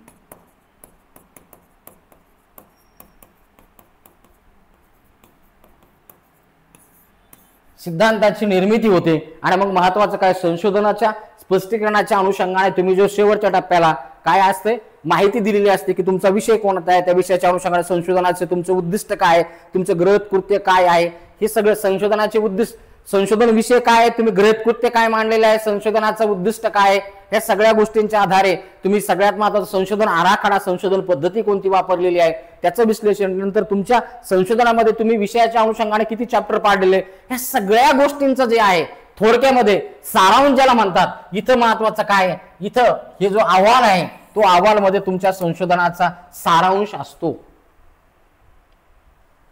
सिद्धांताची निर्मिती होते. आणि मग महत्वाचं काय, संशोधनाच्या स्पष्टीकरणाच्या अनुषंगाने तुम्ही जो शेवटच्या टप्प्याला काय असते, माहिती दिलेली असते की तुमचा विषय कोणता आहे, त्या विषयाच्या अनुषंगाने संशोधनाचे तुमचं उद्दिष्ट काय, तुमचं गृहीत कृत्य काय आहे, हे सगळं संशोधनाचे उद्दिष्ट, संशोधन विषय काय आहे, तुम्ही गृहीत कृत्य काय मांडलेलं आहे, संशोधनाचं उद्दिष्ट काय आहे, या सगळ्या गोष्टींच्या आधारे तुम्ही सगळ्यात महत्त्वाचं संशोधन आराखडा, संशोधन पद्धती कोणती वापरलेली आहे, त्याचं विश्लेषण. नंतर तुमच्या संशोधनामध्ये तुम्ही विषयाच्या अनुषंगाने किती चॅप्टर पाडलेले, या सगळ्या गोष्टींचं जे आहे थोडक्यामध्ये सारांश ज्याला म्हणतात. इथं महत्वाचं काय, इथं हे जो अहवाल आहे, तो अहवालमध्ये तुमच्या संशोधनाचा सारांश असतो.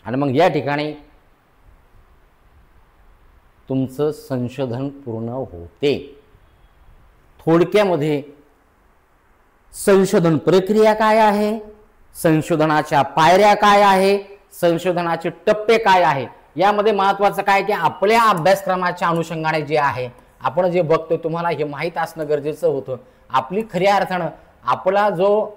आणि मग या ठिकाणी तुमचं संशोधन पूर्ण होते. थोडक्यामध्ये संशोधन प्रक्रिया काय आहे, संशोधनाच्या पायऱ्या काय आहे, संशोधनाचे टप्पे काय आहे. यामध्ये महत्वाचं काय की आपल्या अभ्यासक्रमाच्या अनुषंगाने जे आहे, आपण जे बघतोय, तुम्हाला हे माहीत असणं गरजेचं होतं. आपली खऱ्या अर्थानं आपला जो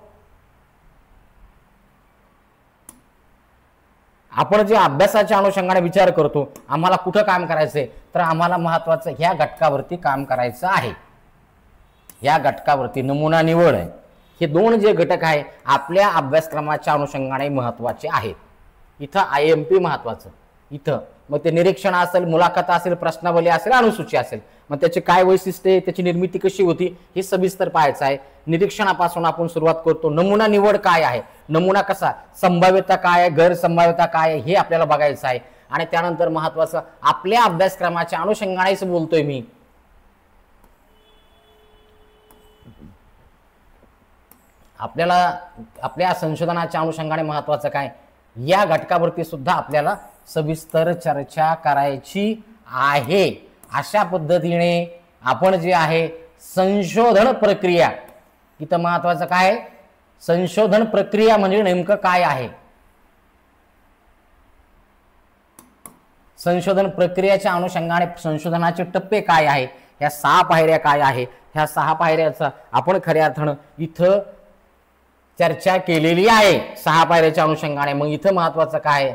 आपण जे अभ्यासाच्या अनुषंगाने विचार करतो, आम्हाला कुठं काम करायचंय, तर आम्हाला महत्वाचं ह्या घटकावरती काम करायचं आहे. या घटकावरती नमुना निवड आहे. हे दोन जे घटक आहे आपल्या अभ्यासक्रमाच्या अनुषंगाने महत्वाचे आहेत. इथं IMP महत्वाचं, इथं मग ते निरीक्षण असेल, मुलाखत असेल, प्रश्नावली असेल, अनुसूची असेल, मग त्याची काय वैशिष्ट्ये, त्याची निर्मिती कशी होती हे सविस्तर पाहायचं आहे. निरीक्षणापासून आपण सुरुवात करतो. नमुना निवड काय आहे, नमुना कसा, संभाव्यता काय आहे, गैरसंभाव्यता काय आहे हे आपल्याला बघायचं आहे. आणि त्यानंतर महत्वाचं आपल्या अभ्यासक्रमाच्या अनुषंगानेच बोलतोय मी. आपल्याला आपल्या संशोधनाच्या अनुषंगाने महत्वाचं काय, या घटकावरती सुद्धा आपल्याला सविस्तर चर्चा करायची आहे. अशा पद्धतीने आपण जे आहे संशोधन प्रक्रिया, इथं महत्वाचं काय, संशोधन प्रक्रिया म्हणजे नेमकं काय आहे, संशोधन प्रक्रियेच्या अनुषंगाने संशोधनाचे टप्पे काय आहे, ह्या 6 पायऱ्या काय आहे, ह्या 6 पायऱ्याचा आपण खऱ्या अर्थानं इथं चर्चा केलेली आहे 6 पायऱ्याच्या अनुषंगाने. मग इथं महत्वाचं काय,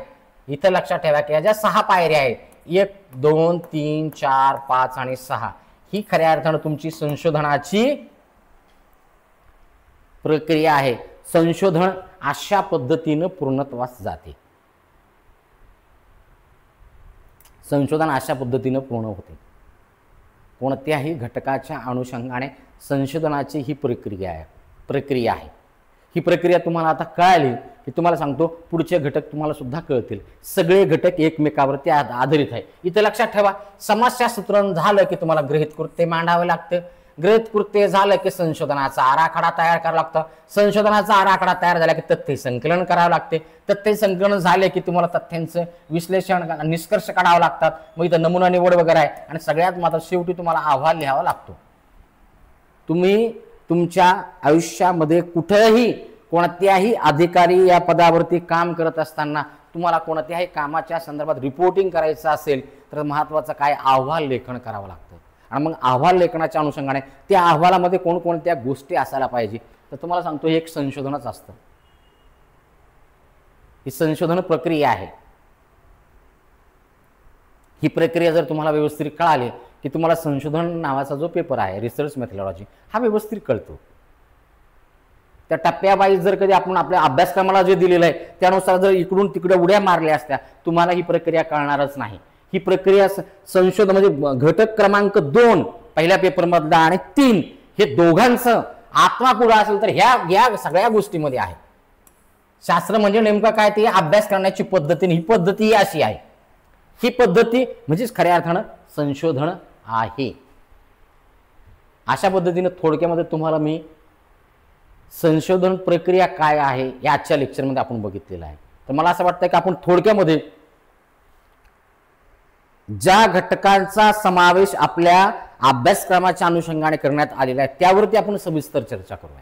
इथं लक्षात ठेवा की या ज्या 6 पायऱ्या आहेत 1 2 3 4 5 आणि 6 ही खऱ्या अर्थानं तुमची संशोधनाची प्रक्रिया आहे. संशोधन अशा पद्धतीनं पूर्णत्वास जाते, संशोधन अशा पद्धतीनं पूर्ण होते. कोणत्याही घटकाच्या अनुषंगाने संशोधनाची ही प्रक्रिया आहे. ही प्रक्रिया तुम्हाला आता कळाली की तुम्हाला सांगतो पुढचे घटक तुम्हाला सुद्धा कळतील. सगळे घटक एकमेकावरती आधारित आहे. इथं लक्षात ठेवा, समस्या सूत्रण झालं की तुम्हाला गृहीत कृत्य मांडावं लागतं. गृहीत कृत्य झालं की संशोधनाचा आराखडा तयार करावा लागतो. संशोधनाचा आराखडा तयार झाला की तथ्य संकलन करावं लागते. तथ्य संकलन झाले की तुम्हाला तथ्यांचं विश्लेषण, निष्कर्ष काढावं लागतात. मग इथं नमुना निवड वगैरे आहे. आणि सगळ्यात मात्र शेवटी तुम्हाला अहवाल लिहावा लागतो. तुम्ही तुमच्या आयुष्यामध्ये कुठेही कोणत्याही अधिकारी या पदावरती काम करत असताना तुम्हाला कोणत्याही कामाच्या संदर्भात रिपोर्टिंग करायचं असेल तर महत्वाचं काय, अहवाल लेखन करावं लागतं. आणि मग अहवाल लेखनाच्या अनुषंगाने त्या अहवालामध्ये कोणकोणत्या गोष्टी असायला पाहिजे तर तुम्हाला सांगतो हे एक संशोधनच असतं. ही संशोधन प्रक्रिया आहे. ही प्रक्रिया जर तुम्हाला व्यवस्थित कळाली की तुम्हाला संशोधन नावाचा जो पेपर आहे, रिसर्च मेथोडॉलॉजी, हा व्यवस्थित कळतो. त्या टप्प्याबाई जर कधी आपण आपल्या अभ्यासक्रमाला जे दिलेलं आहे त्यानुसार जर इकडून तिकडे उड्या मारल्या असत्या तुम्हाला ही प्रक्रिया कळणारच नाही. ही प्रक्रिया संशोधन म्हणजे घटक क्रमांक 2 पहिल्या पेपरमधला आणि 3 हे दोघांचं आत्मा पुढे असेल तर ह्या सगळ्या गोष्टीमध्ये आहे. शास्त्र म्हणजे नेमकं काय, ते अभ्यास करण्याची पद्धती, ही पद्धती अशी आहे. ही पद्धती म्हणजेच खऱ्या अर्थानं संशोधन आहे. अशा पद्धतीने थोडक्यामध्ये तुम्हाला मी संशोधन प्रक्रिया काय आहे या आजच्या लेक्चरमध्ये आपण बघितलेलं आहे. तर मला असं वाटतं की आपण थोडक्यामध्ये ज्या घटकांचा समावेश आपल्या अभ्यासक्रमाच्या अनुषंगाने करण्यात आलेला आहे त्यावरती आपण सविस्तर चर्चा करूया.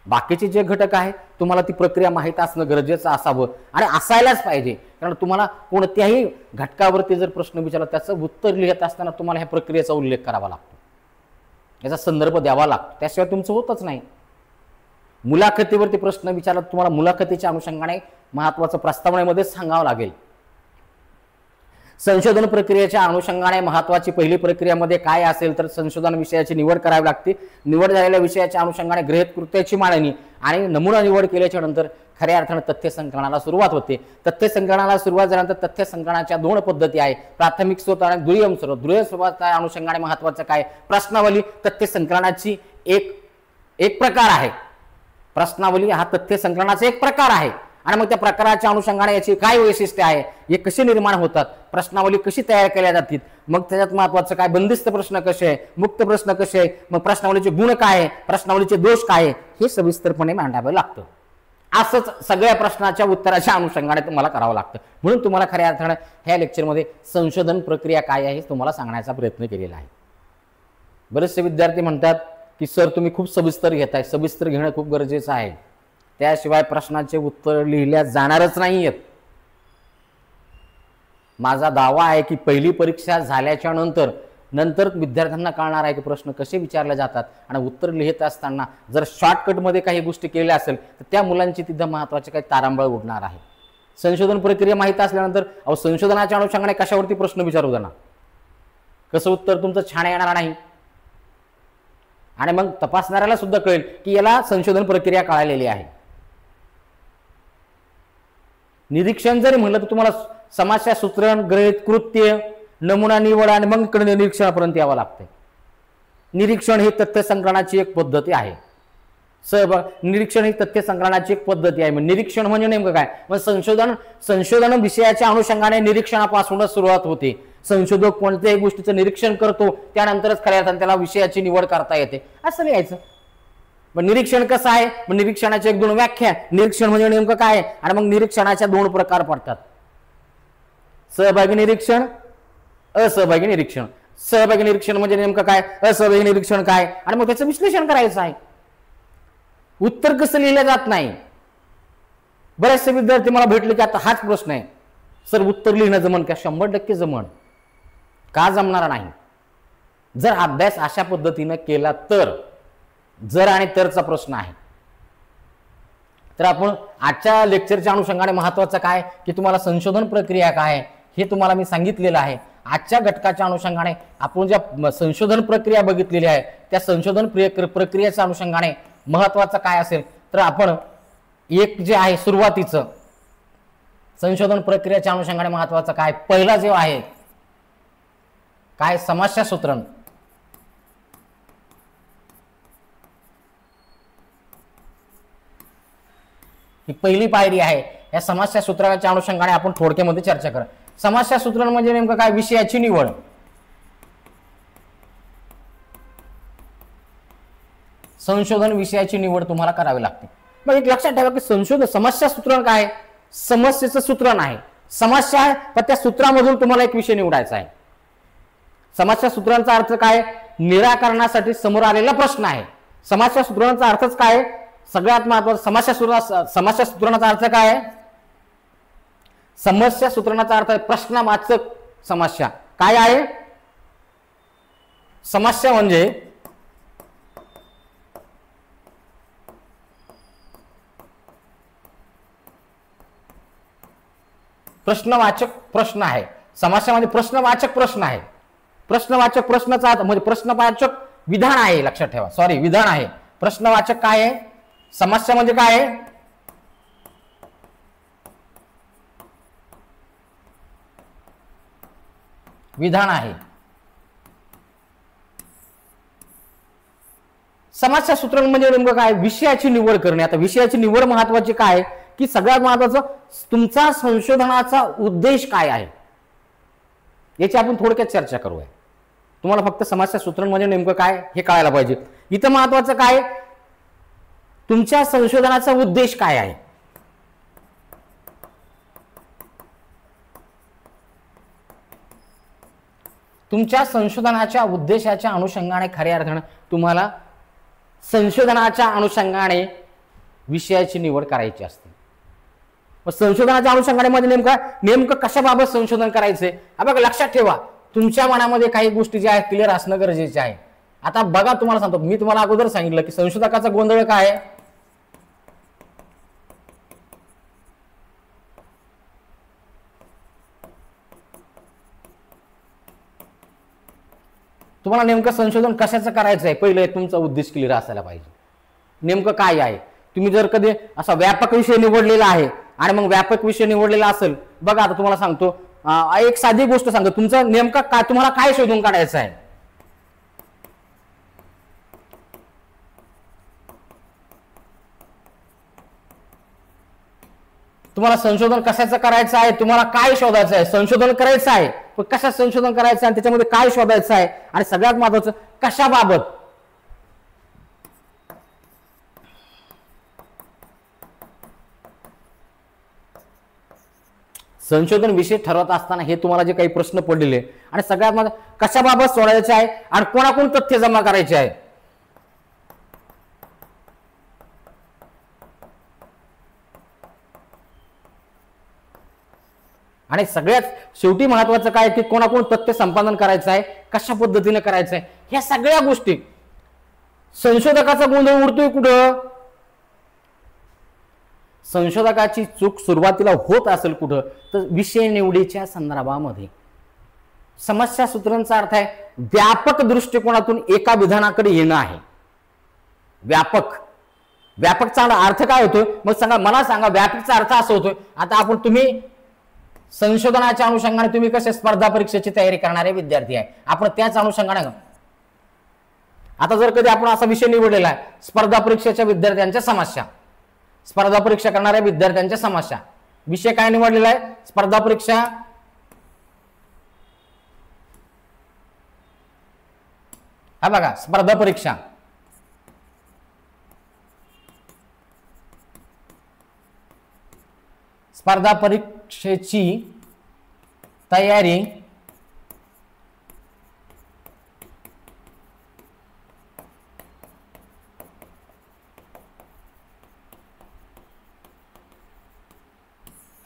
बाकीचे जे घटक आहे तुम्हाला ती प्रक्रिया माहीत असणं गरजेचं असावं आणि असायलाच पाहिजे. कारण तुम्हाला कोणत्याही घटकावरती जर प्रश्न विचारला त्याचं उत्तर लिहित असताना तुम्हाला ह्या प्रक्रियेचा उल्लेख करावा लागतो, याचा संदर्भ द्यावा लागतो, त्याशिवाय तुमचं होतच नाही. मुलाखतीवरती प्रश्न विचारला तुम्हाला मुलाखतीच्या अनुषंगाने महत्वाचं प्रस्तावनेमध्ये सांगावं लागेल. संशोधन प्रक्रियेच्या अनुषंगाने महत्वाची पहिली प्रक्रियामध्ये काय असेल तर संशोधन विषयाची निवड करावी लागते. निवड झालेल्या विषयाच्या अनुषंगाने गृहीत कृत्याची मांडणी आणि नमुना निवड केल्याच्या नंतर खऱ्या अर्थाने तथ्य संकलनाला सुरुवात होते. तथ्य संकलनाला सुरुवात झाल्यानंतर तथ्य संकलनाच्या 2 पद्धती आहे, प्राथमिक स्रोत आणि दुय्यम स्रोत. दुय्यम स्रोताच्या अनुषंगाने महत्वाचं काय, प्रश्नावली तथ्य संकलनाची एक प्रकार आहे. प्रश्नावली हा तथ्य संकलनाचा एक प्रकार आहे. आणि मग त्या प्रकाराच्या अनुषंगाने याची काय वैशिष्ट्य आहे, हे कसे निर्माण होतात, प्रश्नावली कशी तयार केल्या जातील, मग त्याच्यात महत्वाचं काय, बंदिस्त प्रश्न कसे आहे, मुक्त प्रश्न कसे आहे, मग प्रश्नावलीचे गुण काय आहे, प्रश्नावलीचे दोष काय आहे, हे सविस्तरपणे मांडावं लागतं. असंच सगळ्या प्रश्नाच्या उत्तराच्या अनुषंगाने तुम्हाला करावं लागतं. म्हणून तुम्हाला खऱ्या अर्थानं ह्या लेक्चरमध्ये संशोधन प्रक्रिया काय आहे हे तुम्हाला सांगण्याचा प्रयत्न केलेला आहे. बरेचसे विद्यार्थी म्हणतात की सर तुम्ही खूप सविस्तर घेताय. सविस्तर घेणं खूप गरजेचं आहे, त्याशिवाय प्रश्नाचे उत्तर लिहिल्या जाणारच नाहीयेत. माझा दावा आहे की पहिली परीक्षा झाल्याच्या नंतर विद्यार्थ्यांना कळणार आहे की प्रश्न कसे विचारले जातात आणि उत्तर लिहित असताना जर शॉर्टकटमध्ये काही गोष्टी केल्या असेल तर त्या मुलांची तिथं महत्त्वाचे काही तारांबळ उडणार आहे. संशोधन प्रक्रिया माहिती असल्यानंतर संशोधनाच्या अनुषंगाने कशावरती प्रश्न विचारू देणार, कसं उत्तर तुमचं छान येणार नाही. आणि मग तपासणाऱ्याला सुद्धा कळेल की याला संशोधन प्रक्रिया कळालेली आहे. निरीक्षण जरी म्हणलं तर तुम्हाला समस्या सूत्रण, गृहीत कृत्य, नमुना निवड आणि मग इकडे निरीक्षणापर्यंत यावं लागतंय. निरीक्षण ही तथ्य संकलनाची एक पद्धती आहे. निरीक्षण ही तथ्य संकलनाची एक पद्धती आहे. निरीक्षण म्हणजे नेमकं काय? मग संशोधन विषयाच्या अनुषंगाने निरीक्षणापासूनच सुरुवात होते. संशोधक कोणत्याही गोष्टीचं निरीक्षण करतो त्यानंतरच खऱ्या अर्थाने त्याला विषयाची निवड करता येते असं लिहायचं. पण निरीक्षण कसं आहे? मग निरीक्षणाची एक दोन व्याख्या. निरीक्षण म्हणजे नेमकं काय आणि मग निरीक्षणाच्या दोन प्रकार पडतात. सहभागी निरीक्षण, असहभागी निरीक्षण. सहभागी निरीक्षण म्हणजे नेमकं काय, असहभागी निरीक्षण काय आणि मग त्याचं विश्लेषण करायचं आहे. उत्तर कसं लिहिलं जात नाही. बरेचसे विद्यार्थी मला भेटले की आता हाच प्रश्न आहे, सर उत्तर लिहिणं जमन का? 100% जमन. का जमणार नाही? जर अभ्यास अशा पद्धतीने केला तर. जर आणि तरचा प्रश्न आहे. तर आपण आजच्या लेक्चरच्या अनुषंगाने महत्वाचं काय की तुम्हाला संशोधन प्रक्रिया काय हे तुम्हाला मी सांगितलेलं आहे. आजच्या घटकाच्या अनुषंगाने आपण ज्या संशोधन प्रक्रिया बघितलेली आहे त्या संशोधन प्रक्रियेच्या अनुषंगाने महत्वाचं काय असेल तर आपण एक जे आहे सुरुवातीचं संशोधन प्रक्रियेच्या अनुषंगाने महत्वाचं काय, पहिला जे आहे काय, समस्या सूत्रण. ही पहिली पायरी आहे. या समस्या सूत्रणाच्या अनुषंगाने आपण थोडक्यामध्ये चर्चा करू. समस्या सूत्रण म्हणजे नेमकं काय? विषयाची निवड. संशोधन विषयाची निवड तुम्हाला करावी लागते. मग एक लक्षात ठेवा की समस्या सूत्रण काय? समस्येचं सूत्रण आहे. समस्या आहे पण त्या सूत्रामधून तुम्हाला एक विषय निवडायचा आहे. समस्या सूत्रांचा अर्थ काय? निराकरणासाठी समोर आलेला प्रश्न आहे. समस्या सूत्रणाचा अर्थच काय? सगळ्यात महत्त्वाचा समस्या सूत्रणाचा अर्थ काय आहे? समस्या सूत्रणाचा अर्थ आहे प्रश्नवाचक समस्या. काय आहे? समस्या म्हणजे प्रश्नवाचक प्रश्न आहे. समस्या म्हणजे प्रश्नवाचक प्रश्न आहे. प्रश्नवाचक प्रश्नाचा अर्थ म्हणजे प्रश्नवाचक विधान आहे. लक्षात ठेवा, सॉरी विधान आहे. प्रश्नवाचक काय आहे? समस्या म्हणजे काय आहे? विधान आहे. समस्या सूत्रण म्हणजे नेमकं काय? विषयाची निवड करणे. आता विषयाची निवड महत्वाची काय की सगळ्यात महत्वाचं तुमचा संशोधनाचा उद्देश काय आहे याची आपण थोडक्यात चर्चा करूया. तुम्हाला फक्त समस्या सूत्रण म्हणजे नेमकं काय हे कळायला पाहिजे. इथं महत्वाचं काय? तुमच्या संशोधनाचा उद्देश काय आहे. तुमच्या संशोधनाच्या उद्देशाच्या अनुषंगाने खऱ्या अर्थाने तुम्हाला संशोधनाच्या अनुषंगाने विषयाची निवड करायची असते. संशोधनाच्या अनुषंगाने मध्ये नेमकं कशाबाबत संशोधन करायचंय बघा. लक्षात ठेवा तुमच्या मनामध्ये काही गोष्टी ज्या आहेत क्लिअर असणं गरजेचे आहे. आता बघा तुम्हाला सांगतो, मी तुम्हाला अगोदर सांगितलं की संशोधकाचा गोंधळ काय आहे. तुम्हाला नेमकं संशोधन कशाचं करायचं आहे पहिले तुमचा उद्देश क्लिअर असायला पाहिजे. नेमकं काय आहे. तुम्ही जर कधी असा व्यापक विषय निवडलेला आहे आणि मग व्यापक विषय निवडलेला असेल, बघा आता तुम्हाला सांगतो एक साधी गोष्ट सांगतो, तुमचं नेमकं काय तुम्हाला काय शोधून काढायचं आहे. तुम्हाला संशोधन कशाचं करायचं आहे, तुम्हाला काय शोधायचं आहे. संशोधन करायचं आहे पण कशात संशोधन करायचं आहे आणि त्याच्यामध्ये काय शोधायचं आहे आणि सगळ्यात महत्त्वाचं कशाबाबत. संशोधन विषय ठरवत असताना हे तुम्हाला जे काही प्रश्न पडलेले आणि सगळ्यात महत्त्वाचं कशाबाबत सोडायचे आहे आणि कोणाकोण तथ्य जमा करायचे आहे. आणि सगळ्यात शेवटी महत्वाचं काय की कोणाकोण तथ्य संपादन करायचं आहे, कशा पद्धतीने करायचं आहे. ह्या सगळ्या गोष्टी संशोधकाचा गोंधळ उडतोय कुठं. संशोधकाची चूक सुरुवातीला होत असेल कुठं तर विषय निवडीच्या संदर्भामध्ये. समस्या सूत्रांचा अर्थ आहे व्यापक दृष्टिकोनातून एका विधानाकडे येणं आहे. व्यापकचा अर्थ काय होतोय मग सांगा, मला सांगा. व्यापकचा अर्थ असा होतोय, आता तुम्ही संशोधनाच्या अनुषंगाने तुम्ही कसे स्पर्धा परीक्षेची तयारी करणारे विद्यार्थी आहे, आपण त्याच अनुषंगाने आता जर कधी आपण असा विषय निवडलेला आहे स्पर्धा परीक्षेच्या विद्यार्थ्यांच्या समस्या, स्पर्धा परीक्षा करणाऱ्या विद्यार्थ्यांच्या समस्या, विषय काय निवडलेला आहे स्पर्धा परीक्षा हा बघा स्पर्धा परीक्षा स्पर्धा परीक्षेची तयारी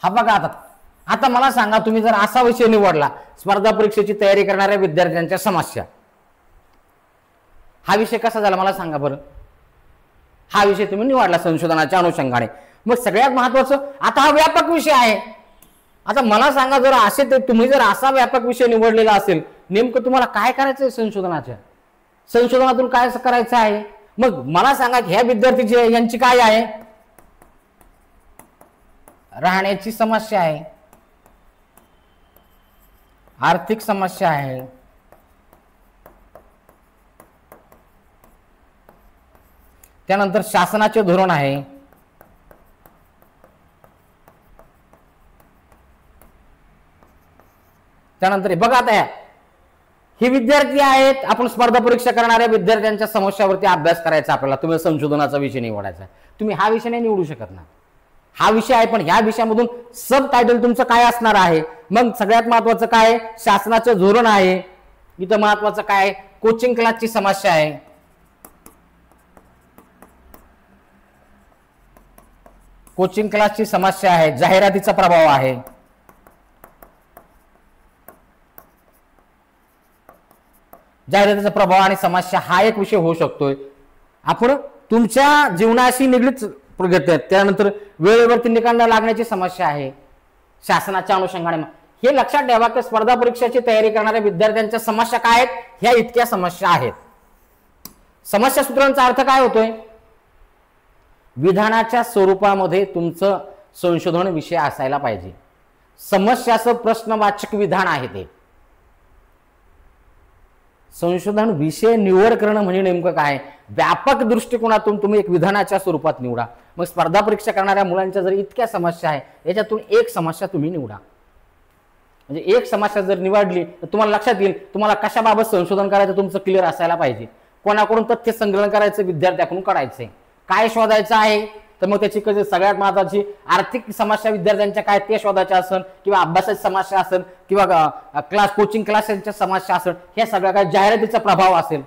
हा बघा आता मला सांगा तुम्ही जर असा विषय निवडला स्पर्धा परीक्षेची तयारी करणाऱ्या विद्यार्थ्यांच्या समस्या, हा विषय कसा झाला मला सांगा बरं. हा विषय तुम्ही निवडला संशोधनाच्या अनुषंगाने, मग सगळ्यात महत्वाचं आता हा व्यापक विषय आहे. आता मला सांगा जर असे ते तुम्ही जर असा व्यापक विषय निवडलेला असेल नेमकं तुम्हाला काय करायचं आहे संशोधनातून काय करायचं आहे. मग मला सांगा ह्या विद्यार्थी यांची काय आहे राहण्याची समस्या आहे, आर्थिक समस्या आहे, त्यानंतर शासनाचे धोरण आहे, त्यानंतर बघा आता हे विद्यार्थी आहेत, आपण स्पर्धा परीक्षा करणाऱ्या विद्यार्थ्यांच्या समस्यावरती अभ्यास करायचा आपल्याला. तुम्ही संशोधनाचा विषय निवडायचा, तुम्ही हा विषय नाही निवडू शकत ना, हा विषय आहे पण ह्या विषयामधून सब टायटल तुमचं काय असणार आहे. मग सगळ्यात महत्वाचं काय शासनाचं धोरण आहे, इथं महत्वाचं काय कोचिंग क्लासची समस्या आहे, कोचिंग क्लासची समस्या आहे, जाहिरातीचा प्रभाव आहे, जाहिरातीचा प्रभाव आणि समस्या हा एक विषय होऊ शकतोय. आपण तुमच्या जीवनाशी निगडीत त्यानंतर वेळेवरती निकाल न लागण्याची समस्या आहे शासनाच्या अनुषंगाने. हे लक्षात ठेवा की स्पर्धा परीक्षेची तयारी करणाऱ्या विद्यार्थ्यांच्या समस्या काय आहेत, ह्या इतक्या समस्या आहेत. समस्या सूत्रांचा अर्थ काय होतोय विधानाच्या स्वरूपामध्ये तुमचं संशोधन विषय असायला पाहिजे. समस्याचं प्रश्नवाचक विधान आहे ते. संशोधन विषय निवड करणं म्हणजे नेमकं काय व्यापक दृष्टिकोनातून तुम्ही एक विधानाच्या स्वरूपात निवडा. मग स्पर्धा परीक्षा करणाऱ्या मुलांच्या जर इतक्या समस्या आहे याच्यातून एक समस्या तुम्ही निवडा. म्हणजे एक समस्या जर निवडली तर तुम्हाला लक्षात येईल तुम्हाला कशाबाबत संशोधन करायचं तुमचं क्लिअर असायला पाहिजे. कोणाकडून तथ्य संग्रहण करायचं विद्यार्थ्याकडून करायचंय, काय शोधायचं आहे तर मग त्याची कधी सगळ्यात महत्वाची आर्थिक समस्या विद्यार्थ्यांच्या काय ते शोधायच्या असेल किंवा अभ्यासाची समस्या असेल किंवा क्लास कोचिंग क्लासेसच्या समस्या असेल, ह्या सगळ्या काय जाहिरातीचा प्रभाव असेल.